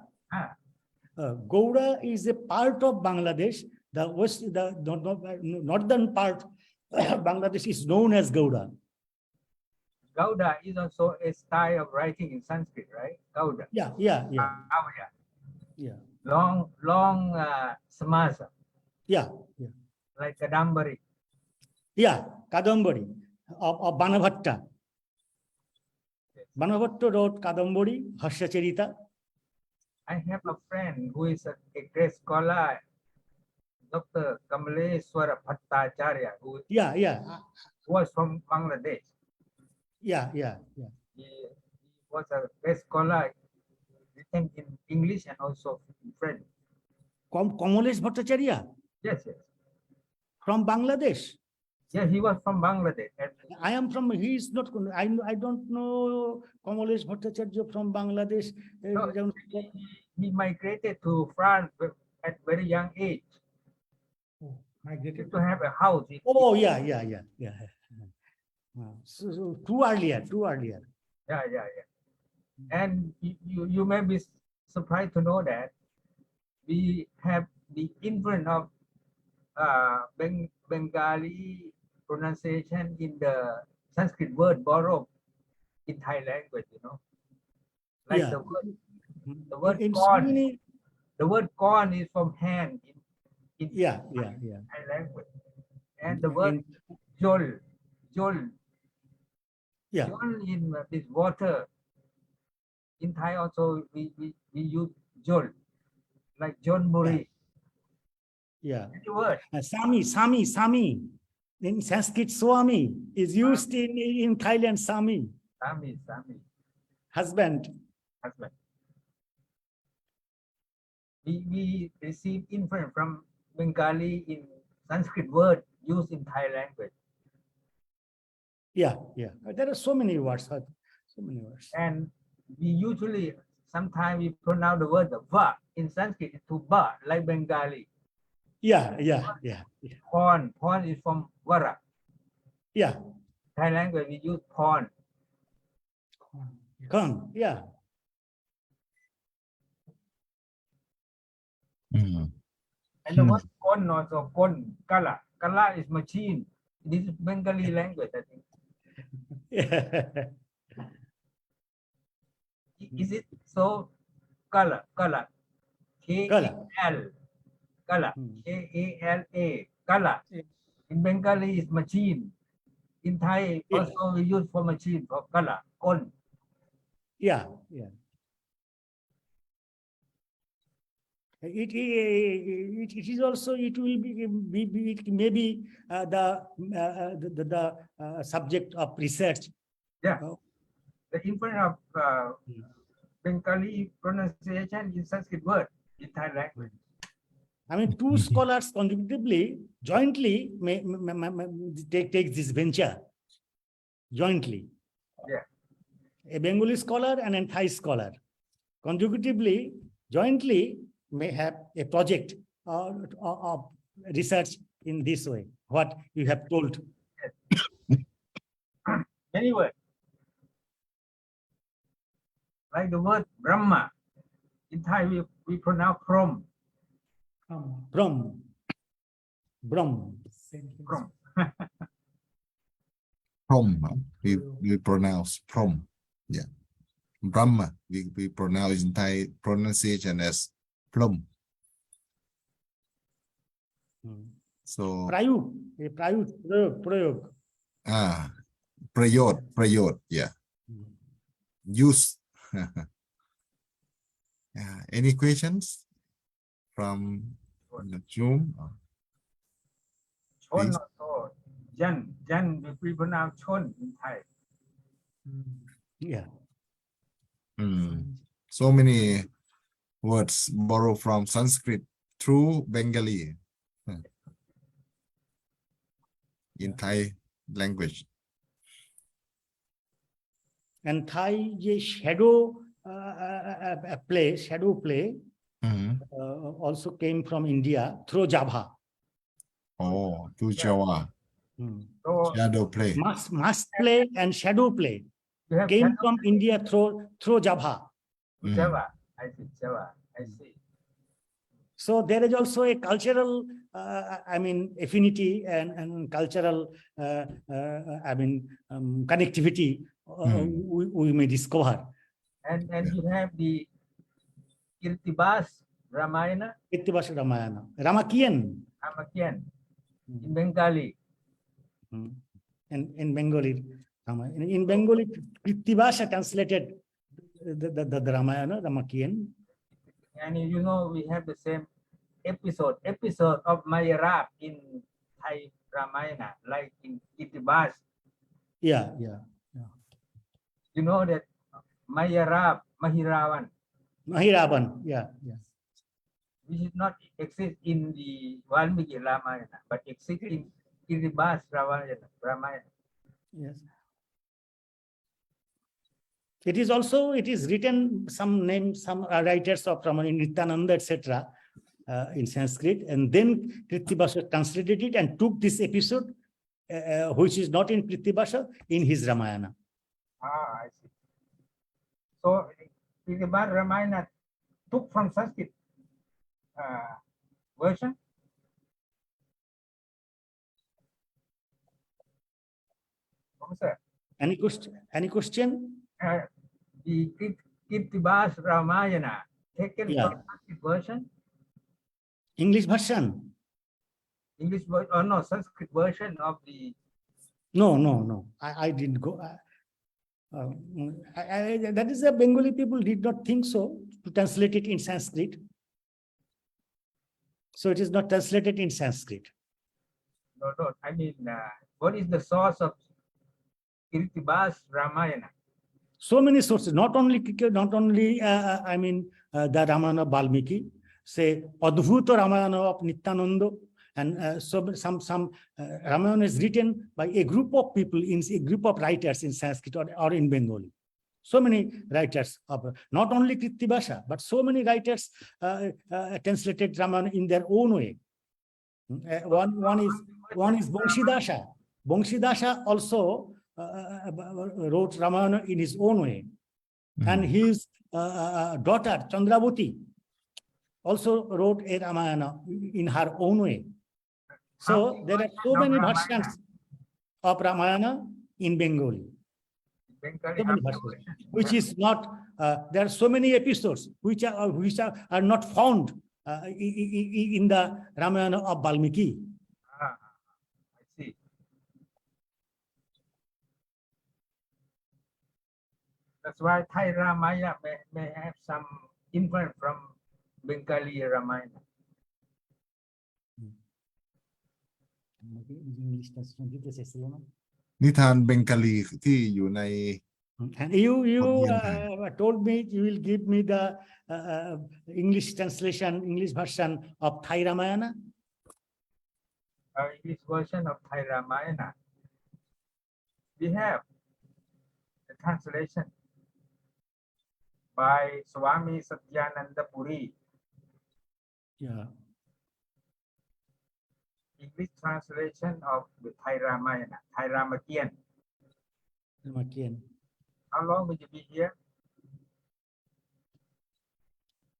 Gouda is a part of Bangladesh. The northern part of Bangladesh is known as Gouda. Gauda is also a style of writing in Sanskrit, right? Gauda. Yeah. Long samasa. Yeah. Like Kadambari. Yeah, Kadambari of Banabhatta. Banabhatta wrote Kadambari, Harsha-charita. I have a friend who is a great scholar, Dr. Kamaleswara Bhattacharya, who was from Bangladesh. Yeah. He was a great scholar, written in English and also in French. Kamalesh Bhattacharya? Yes. From Bangladesh? Yeah, he was from Bangladesh. I am from, he is not, I don't know Kamalesh Bhattacharya from Bangladesh. No, he migrated to France at very young age. Migrated to have a house. Yeah. So too earlier. Yeah. And you may be surprised to know that we have the influence of Bengali pronunciation in the Sanskrit word borrowed in Thai language, Like Yeah. the word In so corn. many, The word corn is from hand in yeah. Thai language. And the word In, jol, jol, yeah, jol in this water. In Thai also we use jol, like John Murray. yeah. Any word. Sami. In Sanskrit, Swami is used in Thailand, Sami, Sami, husband. husband. We receive influence from Bengali in Sanskrit word used in Thai language. Yeah. There are so many words. So many words. And we usually, sometimes we pronounce the word the va in Sanskrit to ba, like Bengali. Yeah. Porn is from vara. Yeah. Thai language we use porn. Con, yeah. Mm. And the word kon also kon, kala. Kala is machine. This is Bengali language, I think. Is it so? Kala. K-A-L. Kala. K-A-L-A. Kala. In Bengali is machine. In Thai Yeah. also we use for machine for kala. Kon. Yeah. It is also, it will be maybe the subject of research. Yeah. Oh. The influence of Bengali pronunciation in Sanskrit word in Thai language. I mean, two scholars consecutively, jointly take this venture. Jointly. Yeah. A Bengali scholar and a Thai scholar consecutively, jointly may have a project of research in this way, what you have told. Many words. Like the word Brahma. In Thai we pronounce Prom. Brahm. Prom. Prom, we pronounce prom. Yeah. Brahma, we pronounce in Thai pronunciation as plum. So Prayog. prayod, yeah. Use. Yeah. Any questions from the Zoom? Chon Please. also. Jan we pronounce Chon in Thai. Yeah. So many words borrowed from Sanskrit through Bengali in Thai language. And Thai shadow play also came from India through Java. Oh, to Java. So Shadow play. Mask play and shadow play you have came from India through Java. Java. I see. So there is also a cultural, affinity and cultural, connectivity we may discover. And you have the Kirtibas Ramayana. Kirtibas Ramayana. Ramakien. In Bengali. And in Bengali. In Bengali, Kirtibas translated the Ramayana, Ramakien. And you know, we have the same episode of Mayarab in Thai Ramayana, like in Kirtibas. Yeah. You know that Mayarab, Mahiravan. Yeah. Which is not exist in the Valmiki Ramayana, but exist in Kirtibas Ramayana. Yes. It is written, some writers of Nityananda, etc. In Sanskrit, and then Kritibasa translated it and took this episode, which is not in Kritibasa, in his Ramayana. I see. So Kirtibas Ramayana took from Sanskrit version. Professor. Any question? The Kirtibas Ramayana, taken Yeah. from Sanskrit version, English version. English version, or no, Sanskrit version of the. No. I didn't go. That is the Bengali people did not think so to translate it in Sanskrit. So it is not translated in Sanskrit. No, I mean, what is the source of Kirtibas Ramayana? So many sources, not only the Ramayana of Valmiki, say Adhuta Ramayana of Nityananda, and some Ramayana is written by a group of people, in a group of writers in Sanskrit or in Bengali. So many writers of not only Kritibhasha, but so many writers translated Ramayana in their own way. One is Bangshidasha. Bangshidasha also wrote Ramayana in his own way, and his daughter Chandravati also wrote a Ramayana in her own way. So there are so many versions of Ramayana in Bengali. So many versions, which is not. There are so many episodes which are not found in the Ramayana of Valmiki. I see. That's why Thai Ramayana may have some influence from Bengali Ramayana. English translation this is Salona. นิทานเบงกาลีที่อยู่ใน And you told me you will give me the English translation, English version of Thai Ramayana. English version of Thai Ramayana. We have the translation by Swami Satyananda Puri. Yeah. English translation of the Thai Ramayana, Thai Ramakien. Ramakian. How long will you be here?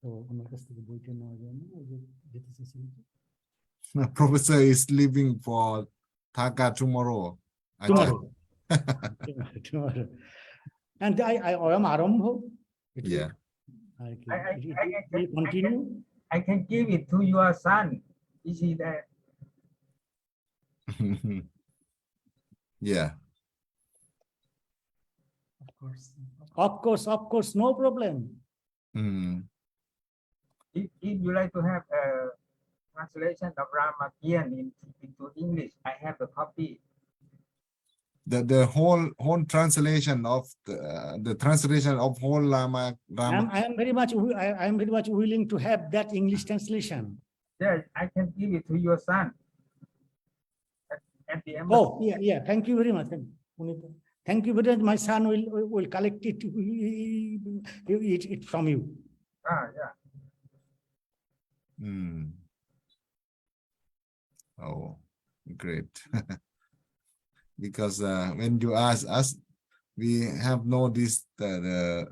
So, Professor is leaving for Dhaka tomorrow. tomorrow. Tomorrow. And I am Arambho. Yeah. It will continue. I can give it to your son. Is he there? Yeah. Of course, no problem. If you like to have a translation of Ramakien into English, I have a copy. The whole translation of the translation of whole Rama. I am very much willing to have that English translation. Yeah, I can give it to your son at the embassy. Oh, yeah. Thank you very much. Thank you very much. My son will collect it from you. Yeah. Oh, great. Because when you ask us, we have no this the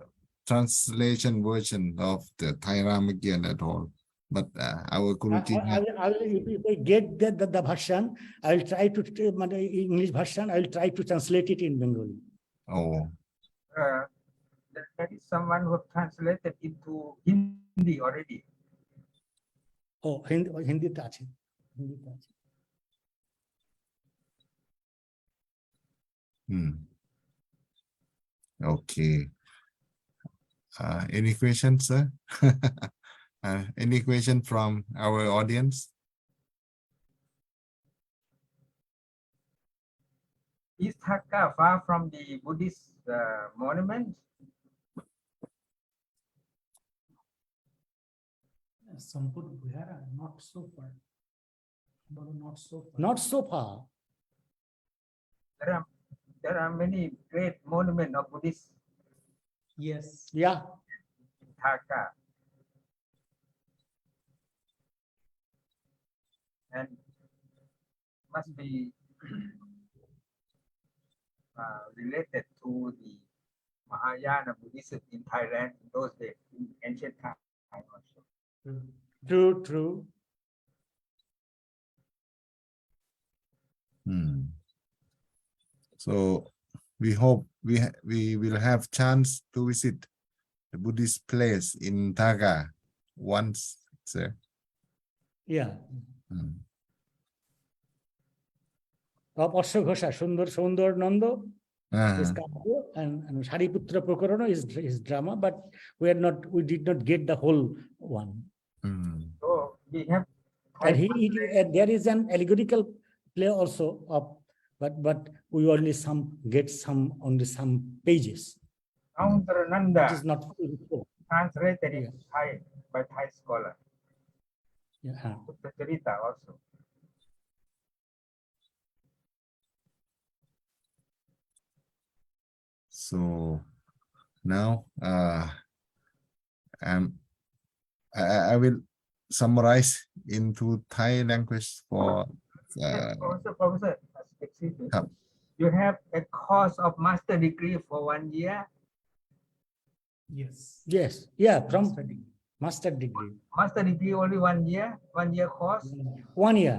translation version of the Thai Ramakien at all. But our Guruji If I get the version, I will try to English version. I will try to translate it in Bengali. Oh. There is someone who have translated into Hindi already. Oh, Hindi ta ache. Okay. Any questions, sir? Any question from our audience? Is Dhaka far from the Buddhist monument? Sampur Vihara, not so far. Not so far. There are many great monuments of Buddhists. Yes. Yeah. In Dhaka. And must be related to the Mahayana Buddhism in Thailand in those days, in ancient time also. True. So we hope we will have chance to visit the the Buddhist place in Taga once, sir. Yeah. Mm. Tapasya Ghosha, Sundar Nanda is Uh-huh. Kavya, and Shariputra Prakarana is drama, but we did not get the whole one. Mm. So we have And and there is an allegorical play also of, but we only get some pages. It Counterananda is not full. translated Yeah. into Thai by Thai scholar. Yeah. Buddha Charita also. So now I will summarize into Thai language for Yes, Professor, excuse me.ครับ You have a course of master degree for 1 year. Yes. Yeah, from master degree. Master degree only 1 year, 1 year course. 1 year.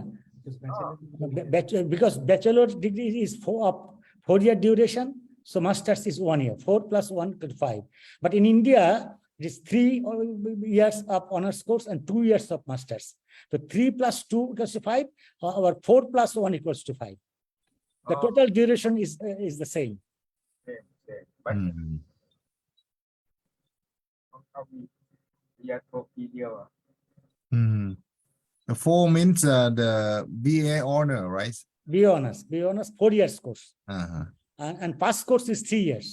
Oh, Because bachelor degree is 4-year duration, so masters is 1 year. 4 plus 1 = 5. But in India, it is 3 years of honors course and 2 years of masters. So 3 plus 2 equals to 5, or 4 plus 1 equals to 5. The oh, total duration is the same. same. But Mm. how we are Tokidio. Mm. The 4 means the BA honor, right? Be honest, 4 years course. Uh-huh. And pass course is 3 years.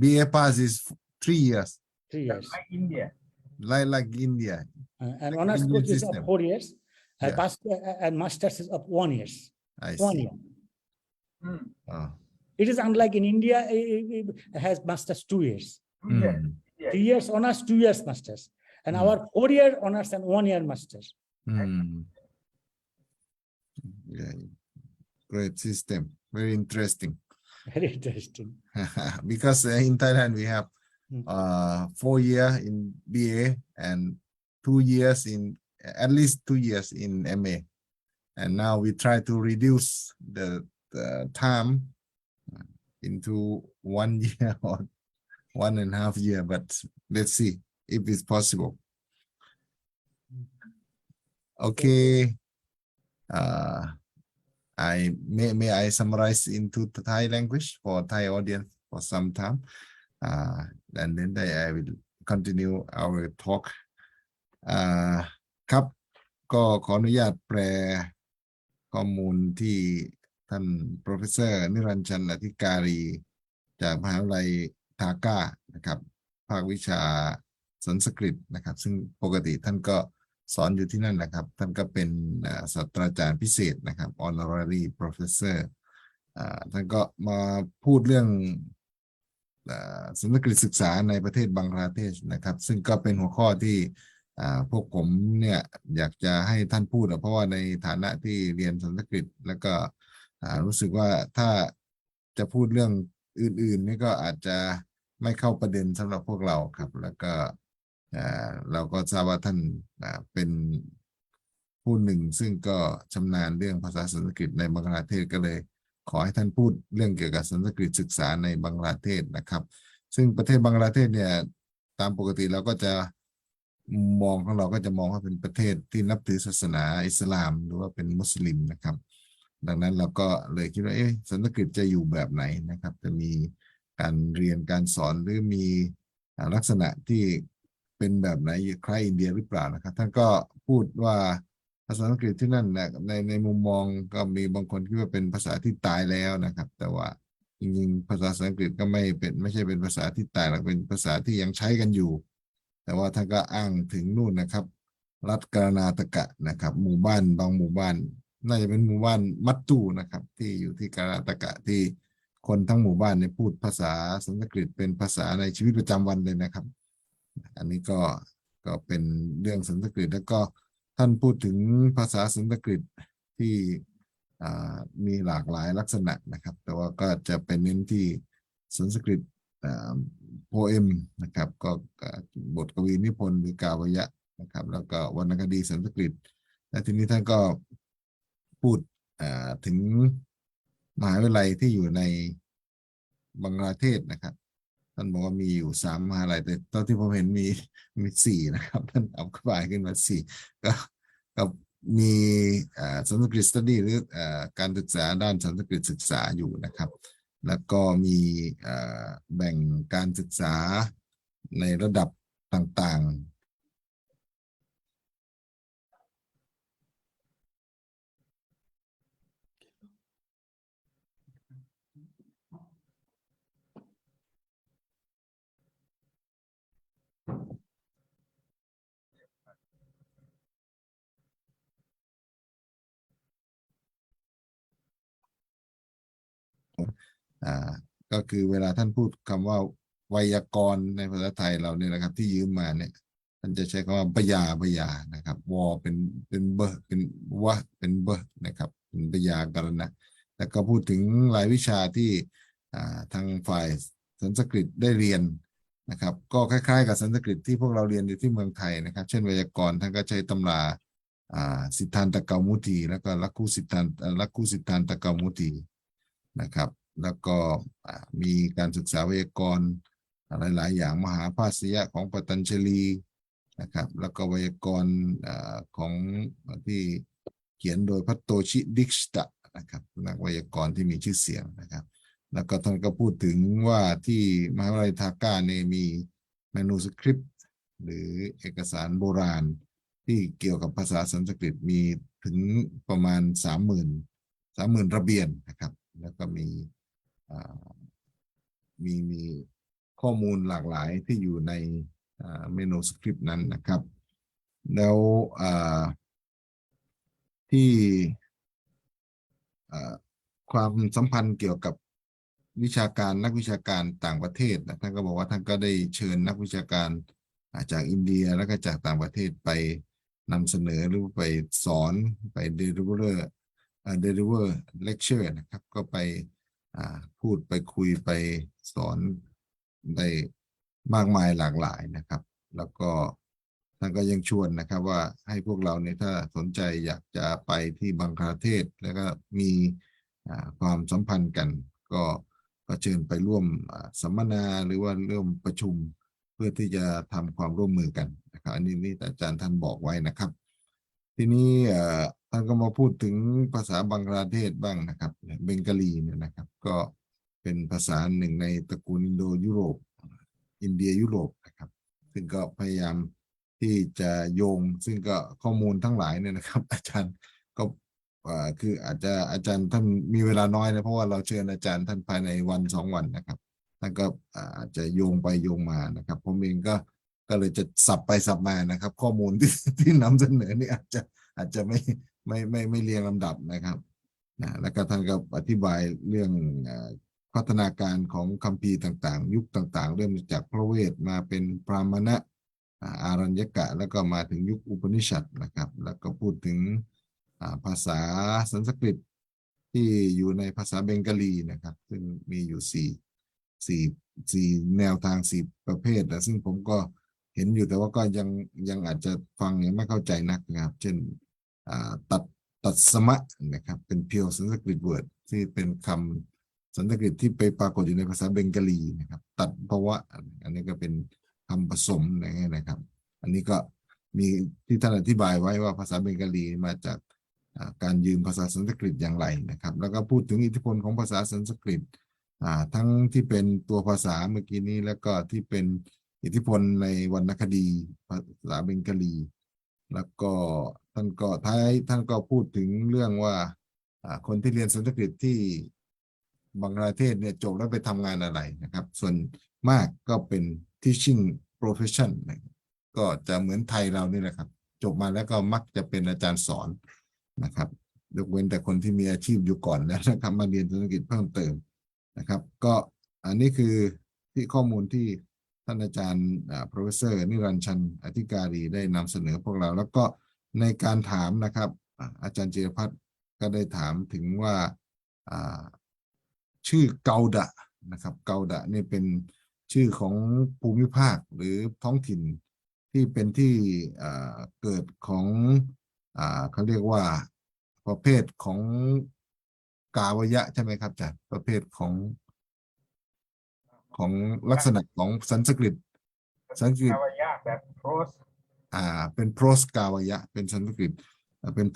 BA pass is 3 years, 3 years. Like India. like India. And honors Indian course is of system. 4 years. And Yeah. pass and masters is of 1 year. I 1 see. year. Hmm. Oh. It is unlike in India, it has masters 2 years. 2 years. Mm. Yeah. 3 years honors, 2 years masters. And our 4-year honors and 1-year masters. Mm. Yeah. Great system. Very interesting. Very interesting. Because in Thailand we have 4 years in BA and 2 years in at least 2 years in MA, and now we try to reduce the time into 1 year or 1.5 years, but let's see if it's possible. Okay. May I summarize into Thai language for Thai audience for some time, and then I will continue our talk. ครับก็ขออนุญาตแปลข้อมูลที่ท่าน Professor นิรันดร์อธิการีจากมหาวิทยาลัยทาก้านะครับภาควิชาสันสกฤตนะครับซึ่งปกติท่านก็สอนอยู่ที่นั่นนะครับท่านก็เป็นศาสตราจารย์พิเศษนะครับ Honorary Professor ท่านก็มาพูดเรื่องสันสกฤตศึกษาในประเทศบังกลาเทศนะครับซึ่งก็เป็นหัวข้อที่พวกผมเนี่ยอยากจะให้ท่านพูดเพราะว่าในฐานะที่เรียนสันสกฤตแล้วก็รู้สึกว่าถ้าจะพูดเรื่องอื่นๆนี่ก็อาจจะไม่เข้าประเด็นสำหรับพวกเราครับแล้วก็เราก็ทราบว่าท่านเป็นผู้หนึ่งซึ่งก็ชำนาญเรื่องภาษาสันสกฤตในบังกลาเทศก็เลยขอให้ท่านพูดเรื่องเกี่ยวกับสันสกฤตศึกษาในบังกลาเทศนะครับซึ่งประเทศบังกลาเทศเนี่ยตามปกติเราก็จะมองของเราก็จะมองว่าเป็นประเทศที่นับถือศาสนาอิสลามหรือว่าเป็นมุสลิมนะครับดังนั้นเราก็เลยคิดว่าสันสกฤตจะอยู่แบบไหนนะครับจะมีการเรียนการสอนหรือมีลักษณะที่เป็นแบบไหนคล้ายอินเดียหรือเปล่านะครับท่านก็พูดว่าภาษาอังกฤษที่นั่นนะในมุมมองก็มีบางคนคิดว่าเป็นภาษาที่ตายแล้วนะครับแต่ว่าจริงๆภาษาสันสกฤตก็ไม่ใช่เป็นภาษาที่ตายหรอกเป็นภาษาที่ยังใช้กันอยู่แต่ว่าท่านก็อ้างถึงนู่นนะครับรัฐกานาตกะนะครับหมู่บ้านบางหมู่บ้านน่าจะเป็นหมู่บ้านมัตตูนะครับที่อยู่ที่กานาตกะที่คนทั้งหมู่บ้านเนี่ยพูดภาษาสันสกฤตเป็นภาษาในชีวิตประจำวันเลยนะครับอันนี้ก็เป็นเรื่องสันสกฤตแล้วก็ท่านพูดถึงภาษาสันสกฤตที่มีหลากหลายลักษณะนะครับแต่ว่าก็จะเป็นเน้นที่สันสกฤตโพเอมนะครับก็บทกวีนิพนธ์หรือกาวยะนะครับแล้วก็วรรณคดีสันสกฤตและทีนี้ท่านก็พูดถึงมหาวิทยาลัยที่อยู่ในบังกลาเทศนะครับ ท่านบอกว่ามีอยู่3 มหาลัยแต่ตอนที่ผมเห็นมี4นะครับท่านเอาขบายขึ้นมา4ก็ก็มีสันสกฤตสตดีหรือการศึกษาด้านสันสกฤตศึกษาอยู่นะครับแล้วก็มีแบ่งการศึกษาในระดับต่างๆอ่าก็คือเวลาท่านพูดคำว่าไวยากรณ์ในภาษาไทยเราเนี่ยนะครับที่ยืมมาเนี่ยท่านจะใช้คำว่าบยานะครับวอเป็นเบอเป็นวะเป็นเบอนะครับเป็นบยากรณะแล้วก็พูดถึงรายวิชาที่ทางฝ่ายสันสกฤตได้เรียนนะครับก็คล้ายๆกับสันสกฤตที่พวกเราเรียนอยู่ที่เมืองไทยนะครับเช่นไวยากรณ์ท่านก็ใช้ตำราสิทธานตะเกามุทีแล้วก็ลักขุสิทธานตะเกามุทีนะครับแล้วก็มีการศึกษาไวยากรณ์หลายๆอย่างมหาภาสยะของปตัญชลีนะครับแล้วก็ไวยากรณ์ของที่เขียนโดยพัตโตชิดิกชตะนะครับนักไวยากรณ์ที่มีชื่อเสียงนะครับแล้วก็ท่านก็พูดถึงว่าที่มหาวิทยาลัยทาก้าเนี่ยมีแมนูสคริปต์หรือเอกสารโบราณที่เกี่ยวกับภาษาสันสกฤตมีถึงประมาณ30,000ระเบียนนะครับแล้วก็มีข้อมูลหลากหลายที่อยู่ในเมนูสคริปต์นั้นนะครับแล้วที่ความสัมพันธ์เกี่ยวกับวิชาการนักวิชาการต่างประเทศนะท่านก็บอกว่าท่านก็ได้เชิญนักวิชาการจากอินเดียแล้วก็จากต่างประเทศไปนำเสนอหรือไปสอนไป deliver lecture นะครับก็ไปพูดไปคุยไปสอนได้มากมายหลากหลายนะครับแล้วก็ท่านก็ยังชวนนะครับว่าให้พวกเราเนี่ยถ้าสนใจอยากจะไปที่บังคลาเทศแล้วก็มีความสัมพันธ์กันก็เชิญไปร่วมสัมมนาหรือว่าร่วมประชุมเพื่อที่จะทำความร่วมมือกันนะครับอันนี้อาจารย์ท่านบอกไว้นะครับทีนี้ท่านก็มาพูดถึงภาษาบังคลาเทศบ้างนะครับเบงกาลีเนี่ยนะครับก็เป็นภาษาหนึ่งในตระกูลอินโดยุโรปอินเดียยุโรปนะครับซึ่งก็พยายามที่จะโยงซึ่งก็ข้อมูลทั้งหลายเนี่ยนะครับอาจารย์ก็คืออาจารย์ท่านมีเวลาน้อยนะเพราะว่าเราเชิญอาจารย์ท่านภายใน1-2 วันนะครับท่านก็อาจจะโยงไปโยงมานะครับผมเองก็เลยจะสับไปสับมานะครับข้อมูลที่นำเสนอนี่อาจจะไม่เรียงลำดับนะครับแล้วก็ท่านก็อธิบายเรื่องพัฒนาการของคัมภีร์ต่างๆยุคต่างๆเริ่มจากพระเวทมาเป็นพราหมณะอารัญญกะแล้วก็มาถึงยุคอุปนิชัฎนะครับแล้วก็พูดถึงภาษาสันสกฤตที่อยู่ในภาษาเบงกาลีนะครับซึ่งมีอยู่สี่สี่แนวทาง4 ประเภทนะซึ่งผมก็เห็นอยู่แต่ว่าก็ยังอาจจะฟังยังไม่เข้าใจนักนะครับเช่นตัดสมะนะครับเป็นเพียวสันสกฤตเวิร์ดที่เป็นคำสันสกฤตที่ไปปรากฏอยู่ในภาษาเบงกาลีนะครับตัดภาวะอันนี้ก็เป็นคำผสมอะไรเงี้ยนะครับอันนี้ก็มีที่ท่านอธิบายไว้ว่าภาษาเบงกาลีมาจากการยืมภาษาสันสกฤตอย่างไรนะครับแล้วก็พูดถึงอิทธิพลของภาษาสันสกฤตทั้งที่เป็นตัวภาษาเมื่อกี้นี้แล้วก็ที่เป็นอิทธิพลในวรรณคดีภาษาเบงกาลีแล้วก็ท่านก็พูดถึงเรื่องว่าคนที่เรียนสันสกฤตที่บังกลาเทศเนี่ยจบแล้วไปทำงานอะไรนะครับส่วนมากก็เป็น teaching profession ก็จะเหมือนไทยเรานี่แหละครับจบมาแล้วก็มักจะเป็นอาจารย์สอนนะครับยกเว้นแต่คนที่มีอาชีพอยู่ก่อนแล้วนะครับมาเรียนสันสกฤตเพิ่มเติมนะครับก็อันนี้คือที่ข้อมูลที่ท่านอาจารย์professor นิรันชันอธิการีได้นำเสนอพวกเราแล้วก็ในการถามนะครับอาจารย์จิรพัฒน์ก็ได้ถามถึงว่าชื่อเกาดะนะครับเกาดะนี่เป็นชื่อของภูมิภาคหรือท้องถิ่นที่เป็นที่เกิดของเขาเรียกว่าประเภทของกาวยะใช่ไหมครับอาจารย์ประเภทของ ของลักษณะของสันสกฤตสันสกฤต กาวยะแบบโพส เป็นโพรสกาวยะเป็นสันสกฤตเป็น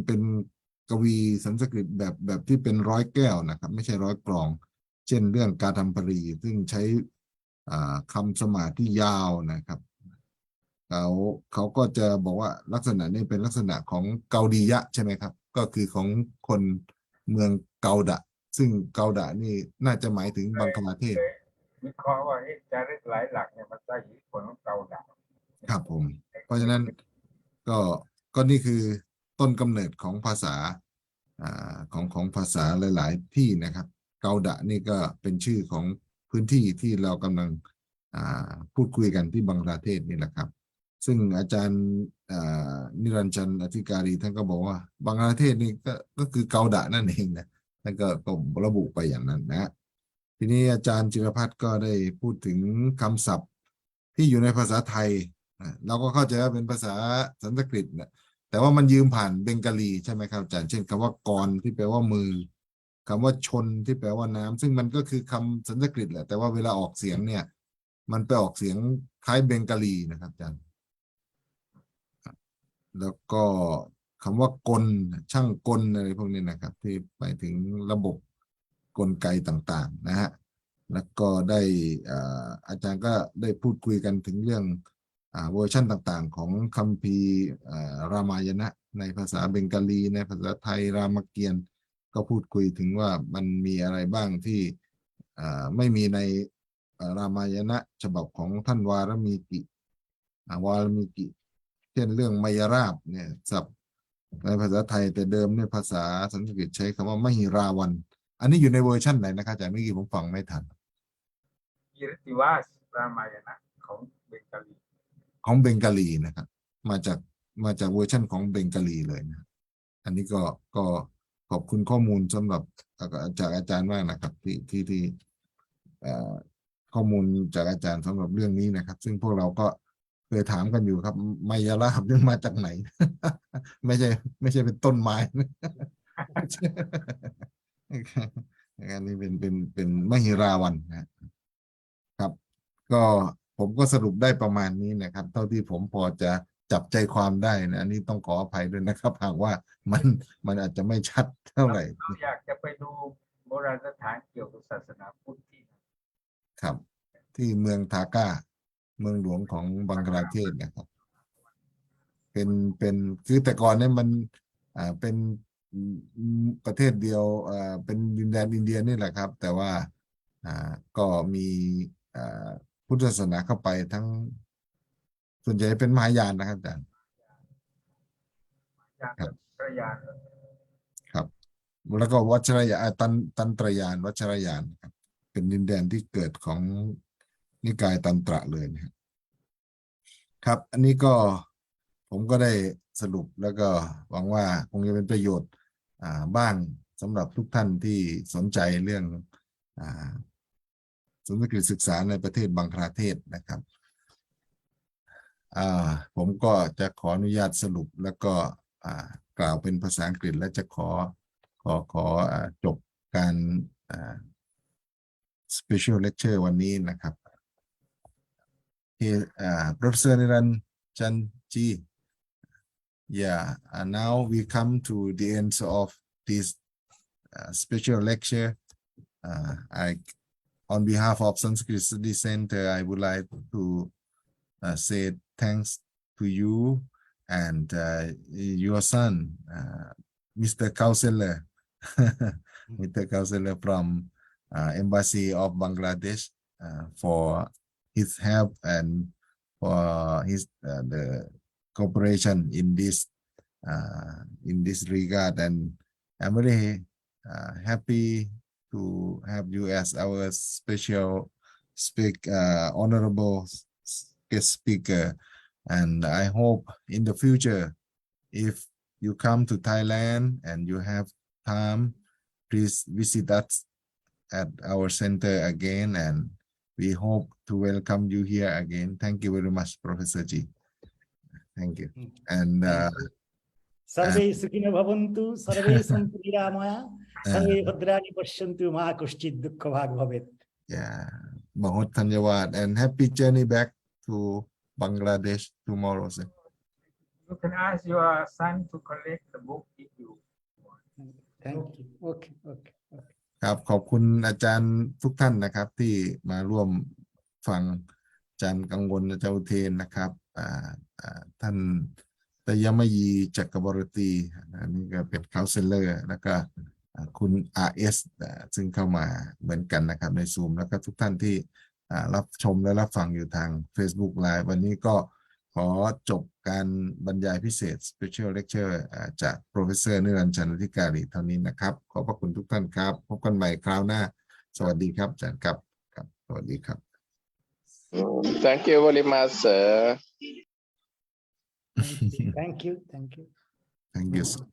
เป็นกวีสันสกฤตแบบที่เป็นร้อยแก้วนะครับไม่ใช่ร้อยกลอง เช่นเรื่องกาธัมปรีซึ่งใช้คำสมาธิยาวนะครับเขาเขาก็จะบอกว่าลักษณะนี้เป็นลักษณะของเกาดียะใช่ไหมครับก็คือของคนเมืองเกาดะซึ่งเกาดะนี่น่าจะหมายถึงบังคลาเทศ วิเคราะห์ว่าจารึกหลายหลักเนี่ยมันจะอิทธิพลของเกาดะ ครับผมเพราะฉะนั้นก็ก็นี่คือต้นกำเนิดของภาษาของภาษาหลายๆที่นะครับเกาดะนี่ก็เป็นชื่อของพื้นที่ที่เรากำลังพูดคุยกันที่บังคลาเทศนี่แหละครับซึ่งอาจารย์นิรันดร์จันทร์อธิการีท่านก็บอกว่าบังคลาเทศนี่ก็คือเกาดะนั่นเองนะท่านก็ระบุไปอย่างนั้นนะทีนี้อาจารย์จิรพัฒน์ก็ได้พูดถึงคำศัพท์ที่อยู่ในภาษาไทยเราก็เข้าใจว่าเป็นภาษาสันสกฤตนะแต่ว่ามันยืมผ่านเบงกาลีใช่ไหมครับอาจารย์เช่นคำว่ากรที่แปลว่ามือคำว่าชนที่แปลว่าน้ำซึ่งมันก็คือคำสันสกฤตแหละแต่ว่าเวลาออกเสียงเนี่ยมันไปออกเสียงคล้ายเบงกาลีนะครับอาจารย์แล้วก็คำว่ากลช่างกลอะไรพวกนี้นะครับที่ไปถึงระบบกลไกต่างๆนะฮะแล้วก็ได้อาจารย์ก็ได้พูดคุยกันถึงเรื่องเวอร์ชันต่างๆของคัมภีร์รามายณะในภาษาเบงกาลีในภาษาไทยรามเกียรติ์ก็พูดคุยถึงว่ามันมีอะไรบ้างที่ไม่มีในรามายณะฉบับของท่านวาลมีกิเช่นเรื่องมายราบเนี่ยศัพท์ในภาษาไทยแต่เดิมในภาษาสันสกฤตใช้คำว่ามหิราวันอันนี้อยู่ในเวอร์ชันไหนนะครับอาจารย์เมื่อกี้ผมฟังไม่ทันกิรติวาสรามายณะของเบงกาลีของเบงกาลีนะครับมาจากเวอร์ชันของเบงกาลีเลยนะอันนี้ก็ขอบคุณข้อมูลสำหรับจากอาจารย์มากนะครับที่ข้อมูลจากอาจารย์สำหรับเรื่องนี้นะครับซึ่งพวกเราก็เคยถามกันอยู่ครับไมยราบเรื่องมาจากไหน ไม่ใช่เป็นต้นไม้ อันนี้เป็นมหิราวันนะครับก็ผมก็สรุปได้ประมาณนี้นะครับเท่าที่ผมพอจะจับใจความได้นะอันนี้ต้องขออภัยด้วยนะครับหากว่ามันอาจจะไม่ชัดเท่าไหร่เราอยากจะไปดูโบราณสถานเกี่ยวกับศาสนาพุทธครับที่เมืองทาก้าเมืองหลวงของบังกลาเทศนะครับเป็นคือแต่ก่อนเนี่ยมันเป็นประเทศเดียวเป็นดินแดนอินเดียนี่แหละครับแต่ว่าก็มีพุทธศาสนาเข้าไปทั้งส่วนใหญ่เป็นมหายานนะครับอาจารย์ครับครับแล้วก็วัชรยานตันตรยานวัชรยานครับเป็นดินแดนที่เกิดของนิกายตันตระเลยนะครับครับอันนี้ก็ผมก็ได้สรุปแล้วก็หวังว่าคงจะเป็นประโยชน์บ้างสำหรับทุกท่านที่สนใจเรื่องสันสกฤตศึกษาในประเทศบังคลาเทศนะครับผมก็จะขออนุญาตสรุปแล้วก็กล่าวเป็นภาษาอังกฤษและจะขอจบการ special lecture วันนี้นะครับProfessor Niranjan ji yeah now we come to the end of this special lecture on behalf of Sanskrit Study Center I would like to say thanks to you and your son Mr. Kauseler Mr. Kauseler from Embassy of Bangladesh for his help and for his the cooperation in this regard and I'm very happy to have you as our special honorable guest speaker and I hope in the future if you come to Thailand and you have time please visit us at our center again and we hope to welcome you here again. Thank you very much, Professor G. Thank you. And सर्वे सुखिनो भवन्तु सर्वे सन्तु निरामया सर्वे भद्राणि पश्यन्तु मा कश्चित् दुःखभाग् भवेत्. Yeah. Mahot Thanyawad and happy journey back to Bangladesh tomorrow, sir. You can ask your son to collect the book if you want. Thank you. Okay, okay, okay. ครับขอบคุณอาจารย์ทุกท่านนะครับ ที่มาร่วมฟังอาจารย์กังวลอาจารย์อุเทนนะครับท่านตยมยีจักรบรตีอันนี้ก็เป็นเคาน์เซลเลอร์แล้วก็คุณ RS ซึ่งเข้ามาเหมือนกันนะครับในซูมแล้วก็ทุกท่านที่รับชมและรับฟังอยู่ทาง Facebook Live วันนี้ก็ขอจบการบรรยายพิเศษ Special Lecture จาก Professor นิรันดร์ ชันธิการีเท่านี้นะครับขอบพระคุณทุกท่านครับพบกันใหม่คราวหน้าสวัสดีครับอาจารย์ครับสวัสดีครับ Thank you very much, sir. Thank you. Thank you. Thank you sir.